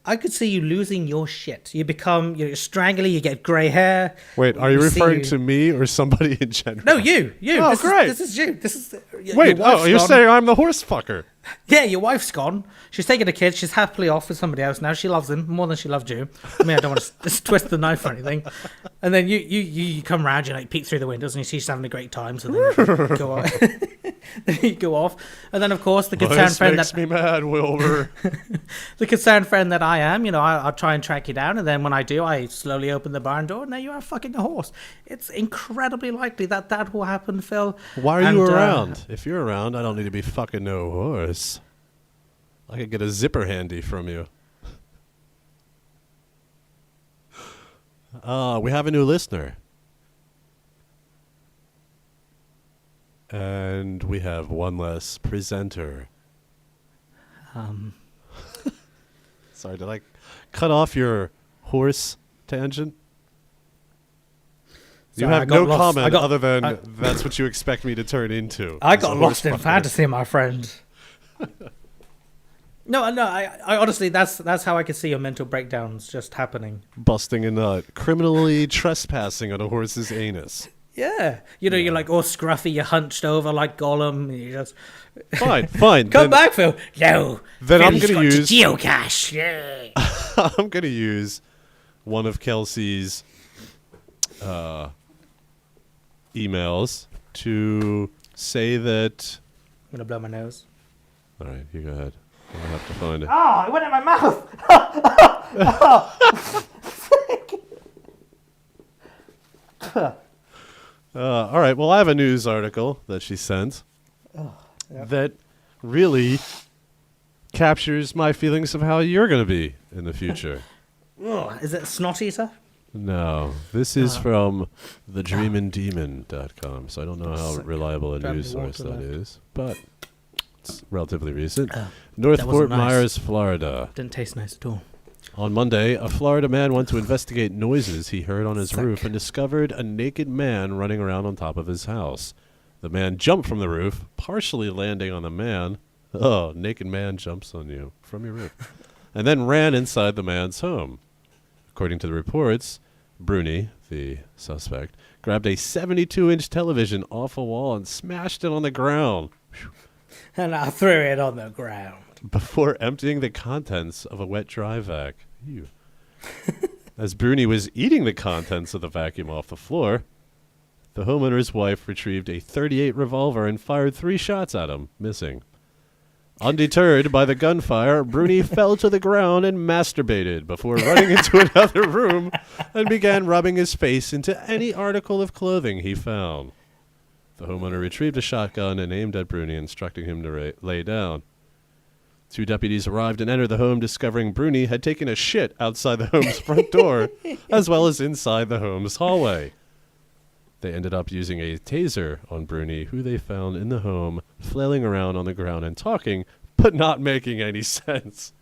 I could see you losing your shit. You become, you're strangly, you get grey hair. Wait, are you referring to me or somebody in general? No, you. Oh, Great. this is you. This is... Wait, you're saying I'm the horse fucker. Yeah, your wife's gone. She's taken a kid. She's happily off with somebody else now. She loves him more than she loved you. I mean, I don't want to twist the knife or anything. And then you come around, you like peek through the windows, and you see she's having a great time. So then you go off. Then you go off, and then of course the concerned friend makes me mad, Wilbur. The concerned friend that I am, I'll try and track you down, and then when I do, I slowly open the barn door, and there you are, fucking a horse. It's incredibly likely that will happen, Phil. Why are you around? If you're around, I don't need to be fucking no horse. I could get a zipper handy from you. We have a new listener. And we have one less presenter. Sorry, did I cut off your horse tangent? You have no comment other than that's what you expect me to turn into. I got lost in fantasy, my friend. No, I honestly, that's how I could see your mental breakdowns just happening. Busting a nut. Criminally trespassing on a horse's anus. Yeah. You're like all scruffy, you're hunched over like Gollum. You just... Fine. Come back, Phil. No. Then I'm going to use... geocache. Yeah. I'm going to use one of Kelsey's emails to say that... I'm going to blow my nose. All right, you go ahead. I'll have to find it. Oh, it went in my mouth. All right, well, I have a news article that she sent that really captures my feelings of how you're going to be in the future. Is it Snot Eater? No, this is from thedreamandemon.com, so I don't know how reliable a news source that is, but it's relatively recent. North Fort Myers, Florida. Didn't taste nice at all. On Monday, a Florida man went to investigate noises he heard on his roof and discovered a naked man running around on top of his house. The man jumped from the roof, partially landing on the man. Oh, naked man jumps on you from your roof. And then ran inside the man's home. According to the reports, Bruni, the suspect, grabbed a 72-inch television off a wall and smashed it on the ground. And I threw it on the ground. Before emptying the contents of a wet dry vac. Ew. As Bruni was eating the contents of the vacuum off the floor, the homeowner's wife retrieved a .38 revolver and fired 3 shots at him, missing. Undeterred by the gunfire, Bruni fell to the ground and masturbated before running into another room and began rubbing his face into any article of clothing he found. The homeowner retrieved a shotgun and aimed at Bruni, instructing him to lay down. 2 deputies arrived and entered the home, discovering Bruni had taken a shit outside the home's front door, as well as inside the home's hallway. They ended up using a taser on Bruni, who they found in the home, flailing around on the ground and talking, but not making any sense.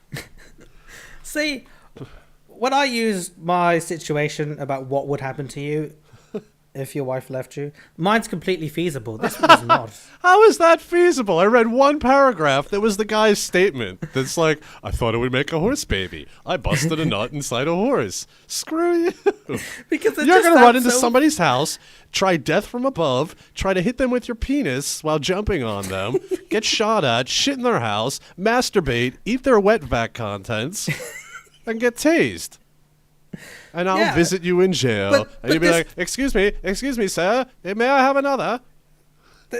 See, when I used my situation about what would happen to you if your wife left you, mine's completely feasible. This one is not. How is that feasible? I read one paragraph that was the guy's statement. That's like, I thought it would make a horse baby. I busted a nut inside a horse. Screw you. Because you're going to run into somebody's house, try death from above, try to hit them with your penis while jumping on them, get shot at, shit in their house, masturbate, eat their wet vac contents, and get tased. And I'll visit you in jail. And you'll be like, excuse me, sir. May I have another?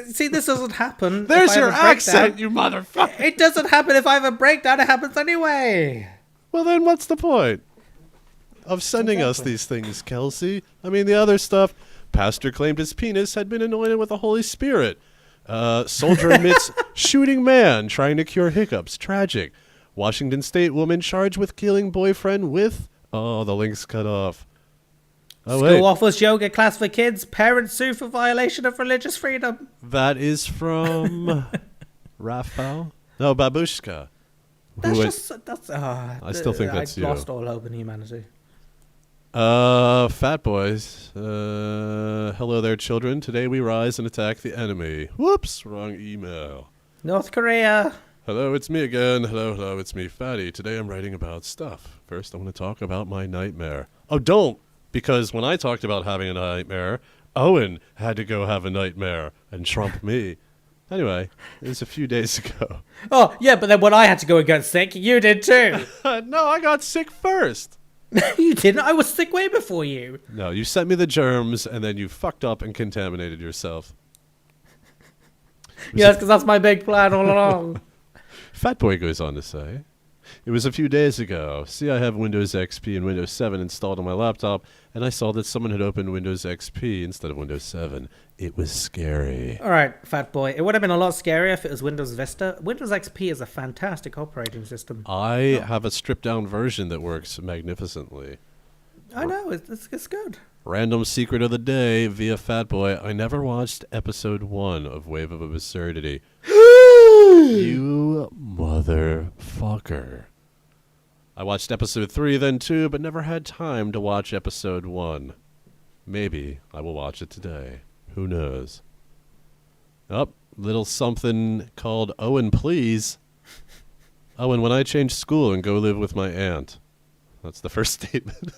See, this doesn't happen. There's your accent, you motherfucker. It doesn't happen if I have a breakdown. It happens anyway. Well, then what's the point of sending us these things, Kelsey? I mean, the other stuff, pastor claimed his penis had been anointed with the Holy Spirit. Soldier admits shooting man trying to cure hiccups. Tragic. Washington State woman charged with killing boyfriend with... Oh, the link's cut off. Oh, School offers yoga class for kids. Parents sue for violation of religious freedom. That is from Raphael? No, Babushka. I still think that's you. I've lost all hope in humanity. Fat boys. Hello there, children. Today we rise and attack the enemy. Whoops, wrong email. North Korea. Hello, it's me again. Hello, it's me, Fatty. Today I'm writing about stuff. First, I want to talk about my nightmare. Oh, don't! Because when I talked about having a nightmare, Owen had to go have a nightmare and trump me. Anyway, it was a few days ago. Oh, yeah, but then when I had to go and get sick, you did too. No, I got sick first. You didn't. I was sick way before you. No, you sent me the germs, and then you fucked up and contaminated yourself. Yes, because that's my big plan all along. Fat Boy goes on to say, it was a few days ago. See, I have Windows XP and Windows 7 installed on my laptop, and I saw that someone had opened Windows XP instead of Windows 7. It was scary. All right, Fat Boy. It would have been a lot scarier if it was Windows Vista. Windows XP is a fantastic operating system. I have a stripped-down version that works magnificently. I know. It's good. Random secret of the day via Fat Boy. I never watched episode 1 of Wave of Absurdity. You motherfucker. I watched episode 3, then 2, but never had time to watch episode 1. Maybe I will watch it today. Who knows? Oh, little something called Owen, please. Owen, when I change school and go live with my aunt. That's the first statement.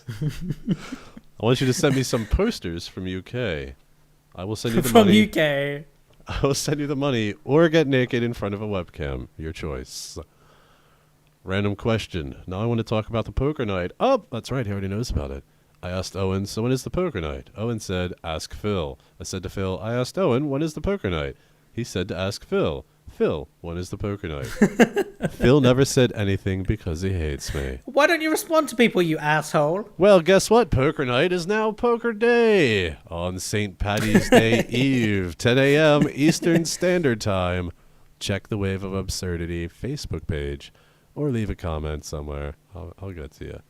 I want you to send me some posters from UK. I will send you the money. From UK. I will send you the money or get naked in front of a webcam. Your choice. Random question. Now I want to talk about the poker night. Oh, that's right. He already knows about it. I asked Owen, so when is the poker night? Owen said, ask Phil. I said to Phil, I asked Owen, when is the poker night? He said to ask Phil. Phil, when is the poker night? Phil never said anything because he hates me. Why don't you respond to people, you asshole? Well, guess what? Poker night is now poker day on St. Paddy's Day Eve, 10 a.m. Eastern Standard Time. Check the Wave of Absurdity Facebook page or leave a comment somewhere. I'll get to you.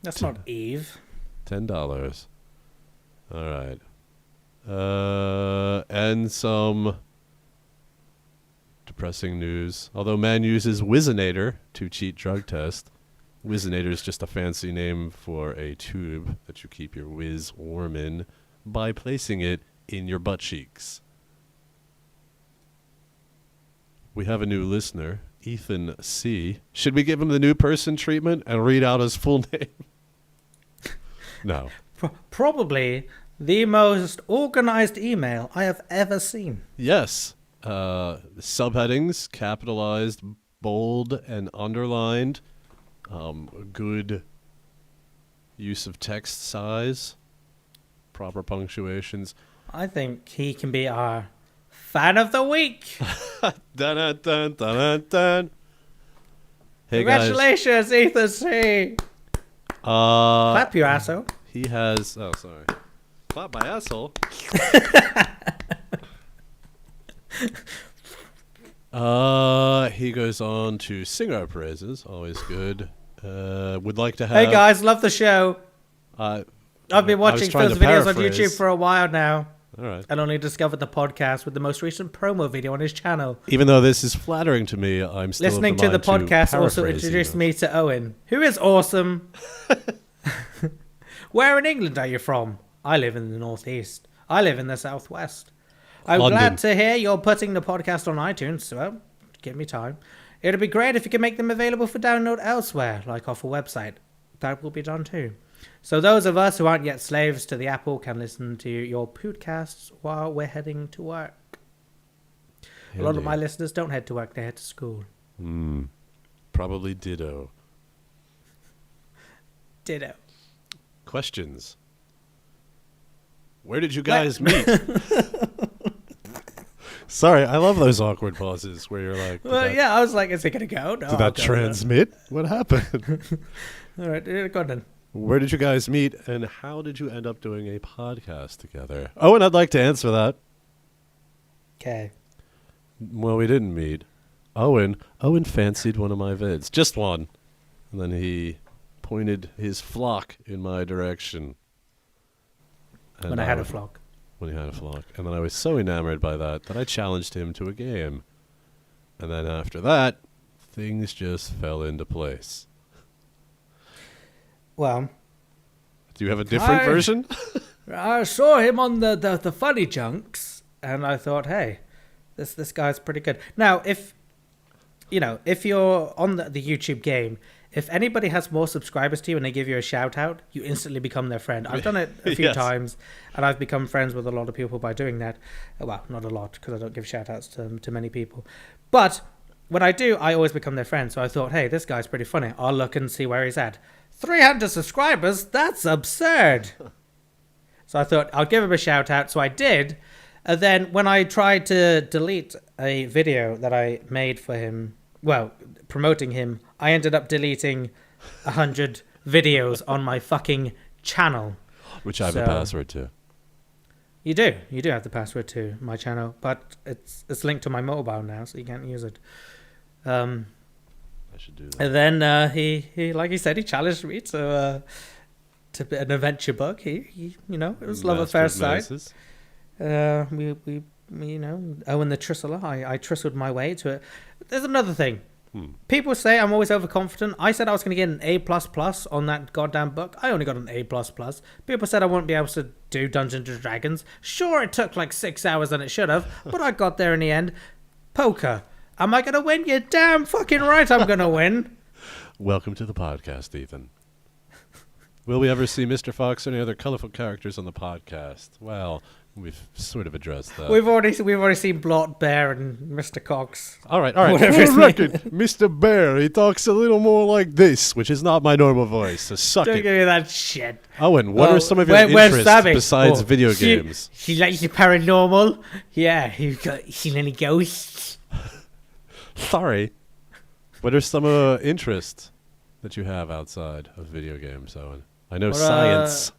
That's not Eve. $10. All right. And some depressing news. Although man uses Whizzinator to cheat drug test. Whizzinator is just a fancy name for a tube that you keep your whiz worm in by placing it in your butt cheeks. We have a new listener, Ethan C. Should we give him the new person treatment and read out his full name? No. Probably the most organized email I have ever seen. Yes. Subheadings, capitalized, bold, and underlined. Good use of text size. Proper punctuations. I think he can be our fan of the week. Dun, dun, dun, dun, dun. Hey, congratulations, guys. Ethan C. Clap your asshole. He has... Oh, sorry. Clap my asshole. He goes on to sing our praises. Always good. Would like to have... Hey, guys. Love the show. I've been watching Phil's videos on YouTube for a while now. All right. And only discovered the podcast with the most recent promo video on his channel. Even though this is flattering to me, I'm still Listening to the podcast also introduced me to Owen, who is awesome. Where in England are you from? I live in the northeast. I live in the southwest. I'm London. glad to hear you're putting the podcast on iTunes. Well, give me time. It'd be great if you could make them available for download elsewhere, like off a website. That will be done too. So those of us who aren't yet slaves to the Apple can listen to your podcasts while we're heading to work. A lot of my listeners don't head to work, they head to school. Probably ditto. Ditto. Questions. Where did you guys meet? Sorry, I love those awkward pauses where you're like... I was like, is it going to go? No, did that transmit? What happened? All right, go on then. Where did you guys meet, and how did you end up doing a podcast together? Oh, and I'd like to answer that. Okay. Well, we didn't meet. Owen fancied one of my vids. Just one. And then he pointed his flock in my direction. And when I had a flock. When he had a flock. And then I was so enamored by that I challenged him to a game. And then after that, things just fell into place. Well, do you have a different version? I saw him on the funny junks, and I thought, hey, this guy's pretty good. Now, if you're on the YouTube game, if anybody has more subscribers to you and they give you a shout out, you instantly become their friend. I've done it a few times, and I've become friends with a lot of people by doing that. Well, not a lot, because I don't give shout outs to many people. But when I do, I always become their friend. So I thought, hey, this guy's pretty funny. I'll look and see where he's at. 300 subscribers? That's absurd. So I thought, I'll give him a shout out. So I did. And then when I tried to delete a video that I made for him, well, promoting him, I ended up deleting 100 videos on my fucking channel. Which I have a password to. You do have the password to my channel, but it's linked to my mobile now, so you can't use it. I should do that. And then he like he said, he challenged me to an adventure book. He it was love at first sight. We Owen the Tristler. I tristled my way to it. There's another thing. People say I'm always overconfident. I said I was going to get an A++ on that goddamn book. I only got an A++. People said I wouldn't be able to do Dungeons and Dragons. Sure, it took like 6 hours than it should have, but I got there in the end. Poker. Am I going to win? You're damn fucking right I'm going to win. Welcome to the podcast, Ethan. Will we ever see Mr. Fox or any other colorful characters on the podcast? Well, we've sort of addressed that. We've already seen Blot Bear and Mr. Cox. All right. For the record, Mr. Bear, he talks a little more like this, which is not my normal voice, so suck Don't it. give me that shit. Owen, what are some of your interests besides video games? He likes the paranormal. Yeah, he's seen any ghosts. Sorry. What are some interests that you have outside of video games, Owen? I know science.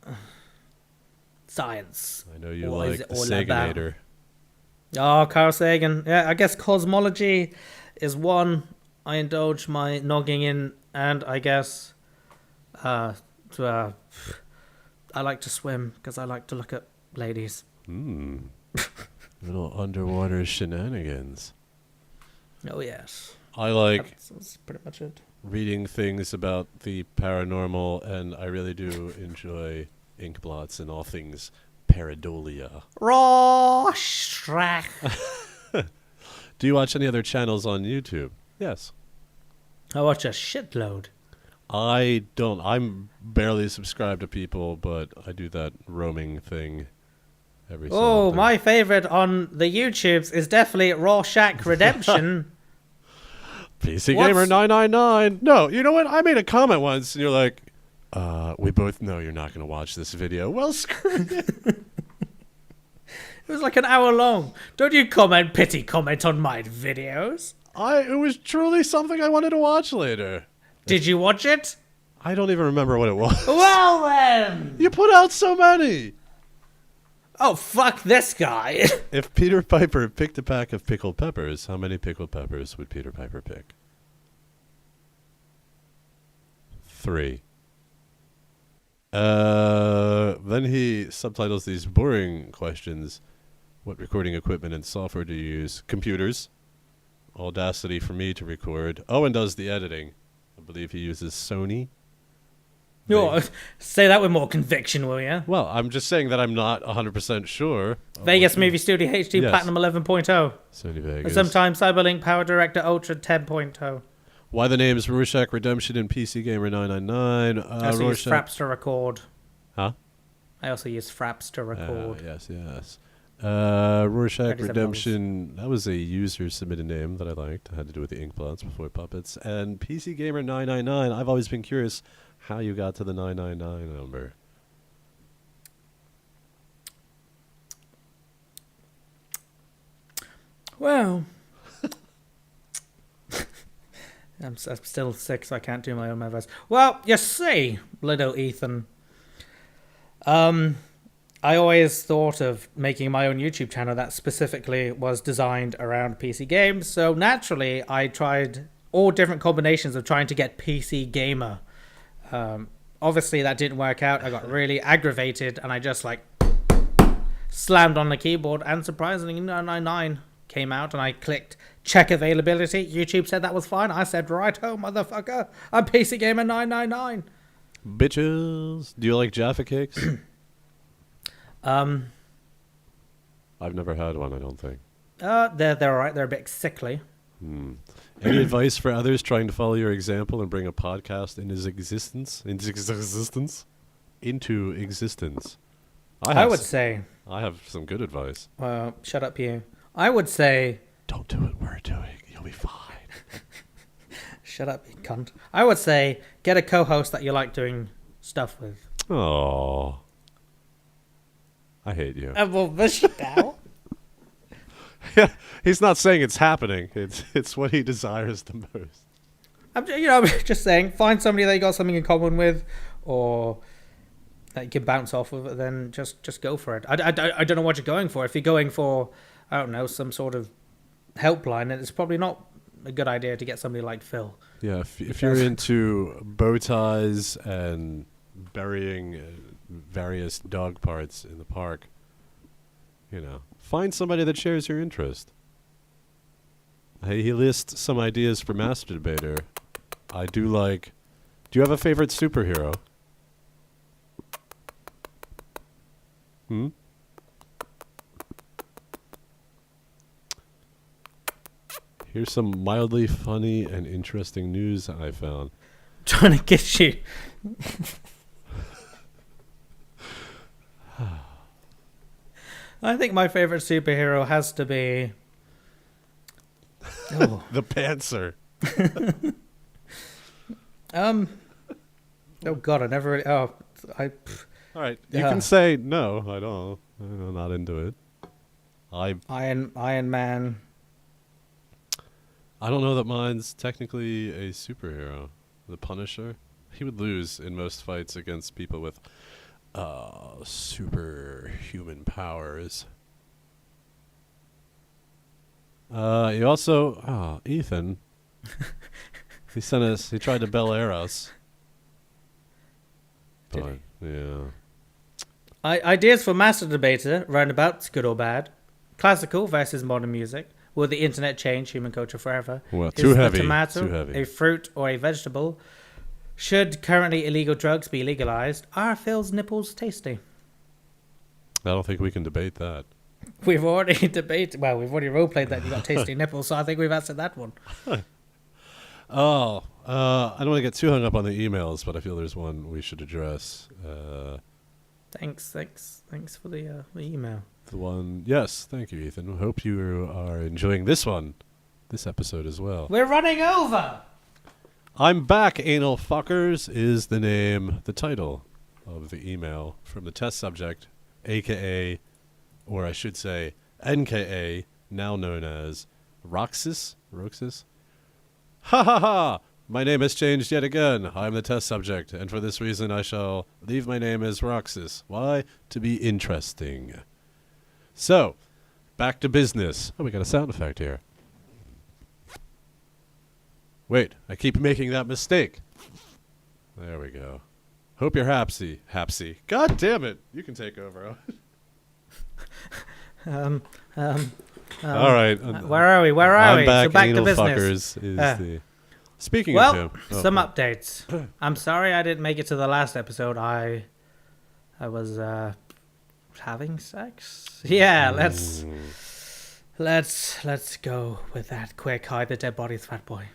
Science. I know you like the Saganator. Oh, Carl Sagan. Yeah, I guess cosmology is one I indulge my nogging in, and I guess I like to swim because I like to look at ladies. Little underwater shenanigans. Oh, yes. I like that's pretty much it. Reading things about the paranormal, and I really do enjoy ink blots and all things pareidolia. Rorschach. Do you watch any other channels on YouTube? Yes. I watch a shitload. I don't. I'm barely subscribed to people, but I do that roaming thing every so often. My favorite on the YouTubes is definitely Rorschach Redemption. PC Gamer 999. No, you know what? I made a comment once, and you're like, we both know you're not going to watch this video. Well, screw it. It was like an hour long. Don't you pity comment on my videos? It was truly something I wanted to watch later. Did you watch it? I don't even remember what it was. Well then! You put out so many! Oh, fuck this guy. If Peter Piper picked a pack of pickled peppers, how many pickled peppers would Peter Piper pick? 3. Then he subtitles these boring questions. What recording equipment and software do you use? Computers. Audacity for me to record. Owen does the editing. I believe he uses Sony. Say that with more conviction, will you? Well, I'm just saying that I'm not 100% sure. Vegas Movie Studio HD Platinum 11.0. Sony Vegas. And sometimes Cyberlink Power Director Ultra 10.0. Why the names Rorschach Redemption and PC Gamer 999? I also use Fraps to record. Huh? I also use Fraps to record. Yes. Rorschach Redemption, that was a user submitted name that I liked. It had to do with the ink blots before puppets. And PC Gamer 999, I've always been curious how you got to the 999 number. Well, I'm still sick, so I can't do my own voice. Well, you see, little Ethan, I always thought of making my own YouTube channel that specifically was designed around PC games. So naturally, I tried all different combinations of trying to get PC Gamer. Obviously, that didn't work out. I got really aggravated, and I just slammed on the keyboard. And surprisingly, 999 came out, and I clicked check availability. YouTube said that was fine. I said, righto, motherfucker. I'm PC Gamer 999. Bitches. Do you like Jaffa cakes? I've never had one, I don't think. They're all right. They're a bit sickly. Any advice for others trying to follow your example and bring a podcast into existence? I would say I have some good advice. Well, shut up, you. I would say don't do what we're doing. You'll be fine. Shut up, you cunt. I would say get a co-host that you like doing stuff with. Oh. I hate you. Well, now. Yeah, he's not saying it's happening. It's what he desires the most. I'm just saying, find somebody that you got something in common with, or that you can bounce off of. Then just go for it. I don't know what you're going for. If you're going for, I don't know, some sort of helpline, it's probably not a good idea to get somebody like Phil. Yeah, if you're into bow ties and burying various dog parts in the park, find somebody that shares your interest. He lists some ideas for Master Debater. I do like... Do you have a favorite superhero? Here's some mildly funny and interesting news I found. Trying to get you... I think my favorite superhero has to be... The Pantser. Oh God, I never really... All right, you can say no. I don't. I'm not into it. Iron Man. I don't know that mine's technically a superhero. The Punisher. He would lose in most fights against people with superhuman powers. You also... Ethan. He tried to Bel Air us. But, yeah. Ideas for Master Debater, roundabouts, good or bad. Classical versus modern music. Will the internet change human culture forever? Well, too heavy. Is a tomato too heavy. A fruit or a vegetable? Should currently illegal drugs be legalized? Are Phil's nipples tasty? I don't think we can debate that. We've already debated... Well, we've already role-played that you got tasty nipples, so I think we've answered that one. I don't want to get too hung up on the emails, but I feel there's one we should address. Thanks for the email. The one... Yes, thank you, Ethan. Hope you are enjoying this episode as well. We're running over! I'm back, anal fuckers, is the title of the email from the test subject, a.k.a., or I should say, NKA, now known as Roxas? Ha ha ha! My name has changed yet again. I'm the test subject, and for this reason I shall leave my name as Roxas. Why? To be interesting. So, back to business. Oh, we got a sound effect here. Wait, I keep making that mistake. There we go. Hope you're hapsy. Hapsy. God damn it. You can take over. All right. Where are we? I'm back. So back Anal to business. Fuckers is the... Speaking Well, of him... some updates. I'm sorry I didn't make it to the last episode. I was having sex. Yeah, let's go with that quick. Hide the dead body of Fat Boy.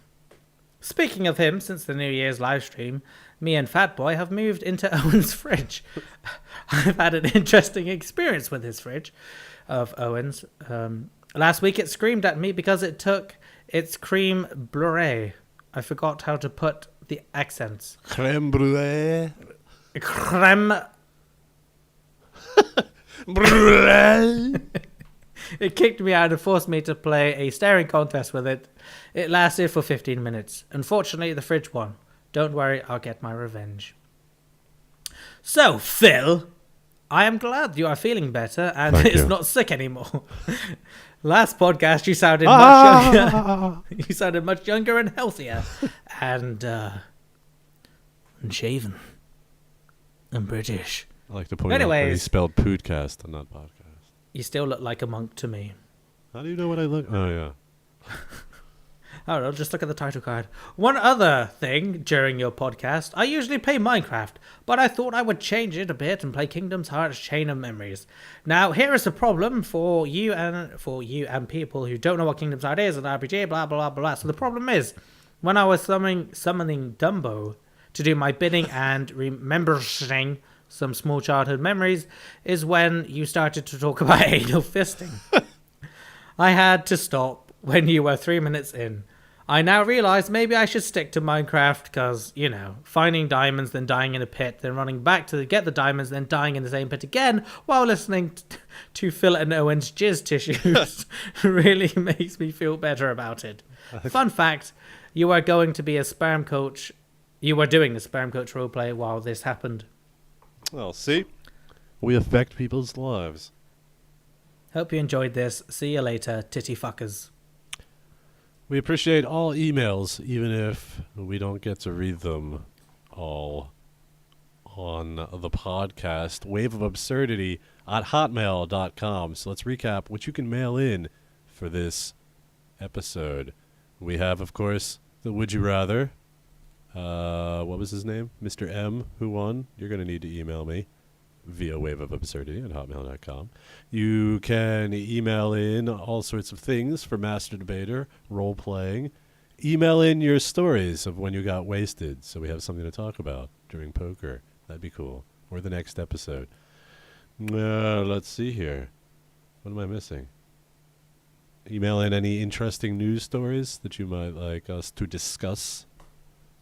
Speaking of him, since the New Year's live stream, me and Fat Boy have moved into Owen's fridge. I've had an interesting experience with his fridge of Owen's. Last week it screamed at me because it took its creme brulee. I forgot how to put the accents. Creme brulee. Creme brulee. It kicked me out and forced me to play a staring contest with it. It lasted for 15 minutes. Unfortunately, the fridge won. Don't worry, I'll get my revenge. So, Phil, I am glad you are feeling better and it's not sick anymore. Last podcast, you sounded much younger. You sounded much younger and healthier, and shaven, and British. I like to point out that he spelled podcast and not podcast. You still look like a monk to me. How do you know what I look? Oh yeah. I don't know, just look at the title card. One other thing during your podcast, I usually play Minecraft, but I thought I would change it a bit and play Kingdom's Hearts Chain of Memories. Now, here is a problem for you and people who don't know what Kingdom's Heart is, an RPG, blah, blah, blah. So the problem is, when I was summoning Dumbo to do my bidding and remembering some small childhood memories, is when you started to talk about anal fisting. I had to stop when you were 3 minutes in. I now realize maybe I should stick to Minecraft because, you know, finding diamonds, then dying in a pit, then running back to get the diamonds, then dying in the same pit again while listening to Phil and Owen's jizz tissues really makes me feel better about it. Fun fact, you are going to be a sperm coach. You were doing the sperm coach roleplay while this happened. Well, see? We affect people's lives. Hope you enjoyed this. See you later, titty fuckers. We appreciate all emails, even if we don't get to read them all on the podcast. waveofabsurdity@hotmail.com. So let's recap what you can mail in for this episode. We have, of course, the Would You Rather. What was his name? Mr. M, who won? You're going to need to email me via waveofabsurdity@hotmail.com. You can email in all sorts of things for Master Debater, role-playing. Email in your stories of when you got wasted so we have something to talk about during poker. That'd be cool. Or the next episode. Let's see here. What am I missing? Email in any interesting news stories that you might like us to discuss.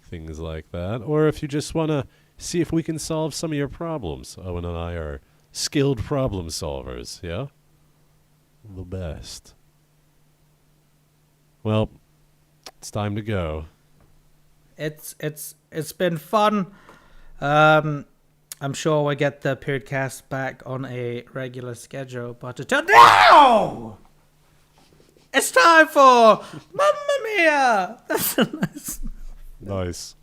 Things like that. Or if you just want to see if we can solve some of your problems. Owen and I are skilled problem solvers, yeah? The best. Well, it's time to go. It's been fun. I'm sure we'll get the podcast back on a regular schedule, but until now, it's time for Mamma Mia! That's a nice... Nice.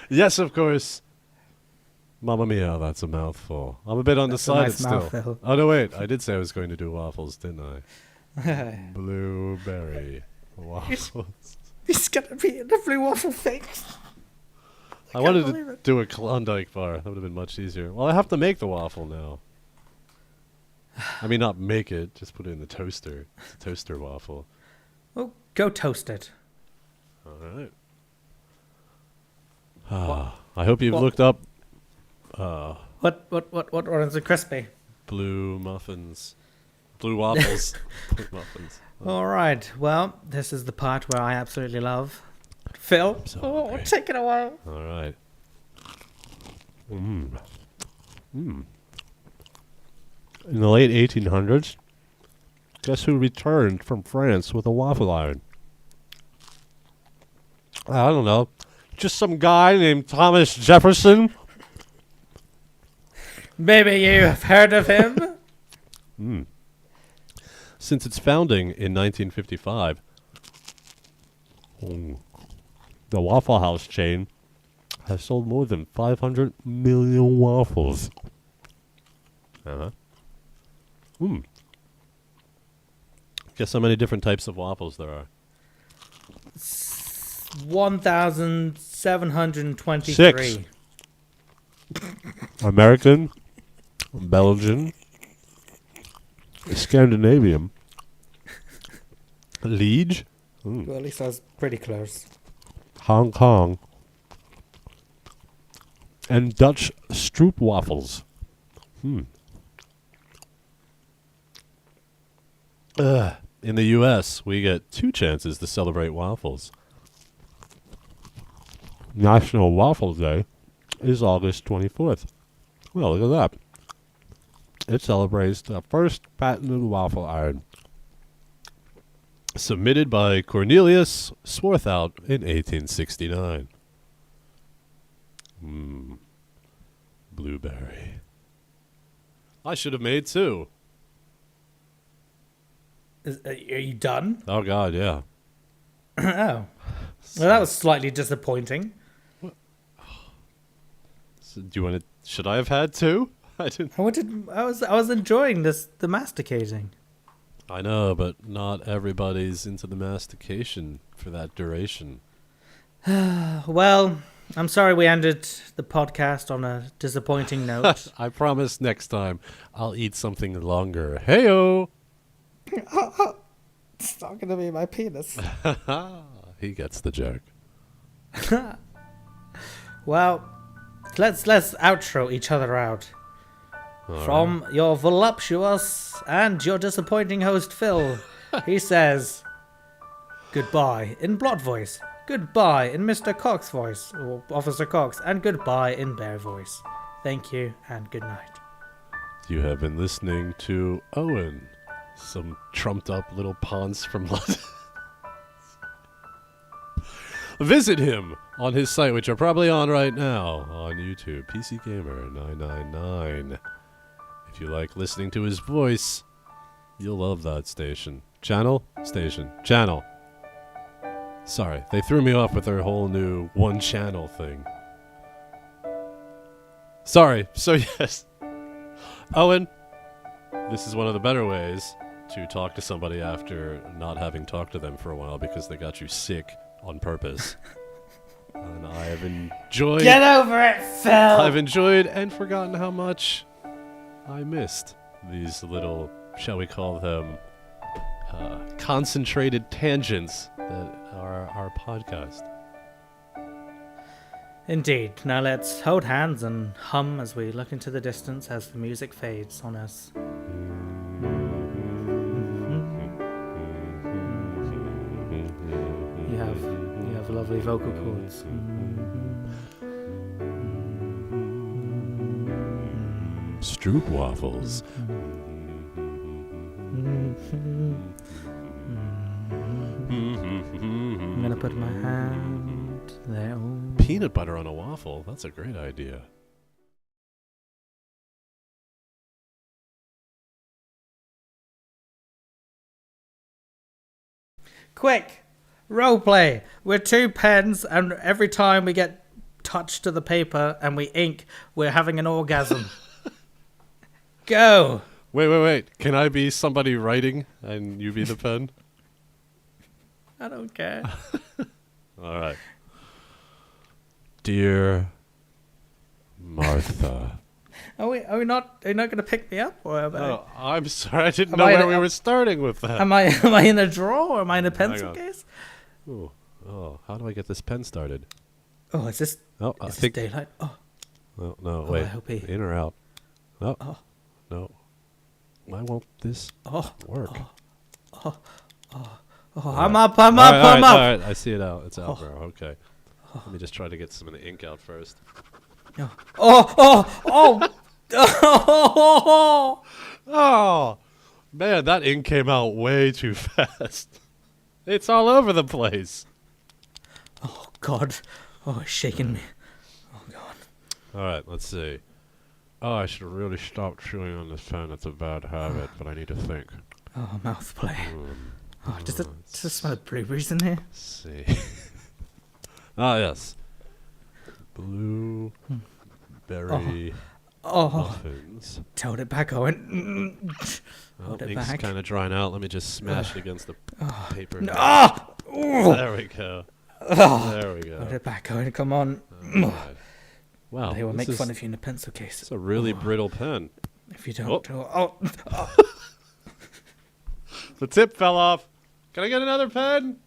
Yes, of course. Mamma Mia, that's a mouthful. I'm a bit undecided still. Mouthful. Oh, no, wait. I did say I was going to do waffles, didn't I? Blueberry waffles. It's going to be a lovely waffle thing. I wanted to do a Klondike bar. That would have been much easier. Well, I have to make the waffle now. I mean, not make it. Just put it in the toaster. It's a toaster waffle. Well, go toast it. All right. I hope you've looked up... What ones are crispy? Blue muffins. Blue waffles. Blue muffins. All right. Well, this is the part where I absolutely love. Phil, take it away. All right. In the late 1800s, guess who returned from France with a waffle iron? I don't know. Just some guy named Thomas Jefferson. Maybe you've heard of him. Since its founding in 1955, the Waffle House chain has sold more than 500 million waffles. Uh-huh. Guess how many different types of waffles there are? 1,723. 6. American, Belgian, Scandinavian, Liege, Well, at least I was pretty close. Hong Kong, and Dutch stroopwafels. In the U.S., we get 2 chances to celebrate waffles. National Waffle Day is August 24th. Well, look at that. It celebrates the first patented waffle iron, submitted by Cornelius Swarthout in 1869. Blueberry. I should have made 2. Are you done? Oh, God, yeah. Oh. Well, that was slightly disappointing. So do you want to... Should I have had 2? I didn't... I was enjoying the masticating. I know, but not everybody's into the mastication for that duration. Well, I'm sorry we ended the podcast on a disappointing note. I promise next time I'll eat something longer. Hey-o! It's not going to be my penis. He gets the joke. Well, let's outro each other out. From your voluptuous and your disappointing host, Phil, he says, goodbye in Blot voice, goodbye in Mr. Cox voice, or Officer Cox, and goodbye in Bear voice. Thank you, and good night. You have been listening to Owen, some trumped-up little ponce from London. Visit him on his site, which are probably on right now on YouTube, PC Gamer 999. If you like listening to his voice, you'll love that station. Channel? Station. Channel. Sorry, they threw me off with their whole new one-channel thing. Sorry, so yes. Owen, this is one of the better ways to talk to somebody after not having talked to them for a while because they got you sick on purpose. And I have enjoyed... Get over it, Phil! I've enjoyed and forgotten how much I missed these little, shall we call them, concentrated tangents that are our podcast. Indeed. Now let's hold hands and hum as we look into the distance as the music fades on us. You have lovely vocal cords. Stroop waffles. I'm gonna put my hand there. Ooh. Peanut butter on a waffle. That's a great idea. Quick! Roleplay! We're 2 pens, and every time we get touched to the paper and we ink, we're having an orgasm. Go! Wait. Can I be somebody writing and you be the pen? I don't care. All right. Dear Martha. Are we not going to pick me up? Or Oh, I'm sorry. I didn't know where we were starting with that. am I in a drawer or am I in a pencil case? Ooh. Oh, how do I get this pen started? Oh, is this daylight? Oh. No, wait. I hope he... In or out? No. Oh. No. Why won't this work? I'm up. All right, I see it out. It's out, bro. Okay. Let me just try to get some of the ink out first. Oh! Oh, man, that ink came out way too fast. It's all over the place. Oh, God. Oh, it's shaking me. Oh, God. All right, let's see. Oh, I should really stop chewing on this pen. It's a bad habit, but I need to think. Oh, mouth play. Does it smell of blueberries in here? Let's see. Ah, yes. blue berry muffins. Tote it back, Owen. Hold it Ink's back. kind of drying out. Let me just smash it against the paper. No. There we go. There we go. Hold it back, Owen. Come on. Right. Wow. They will make fun of you in a pencil case. It's a really brittle pen. If you don't. The tip fell off. Can I get another pen?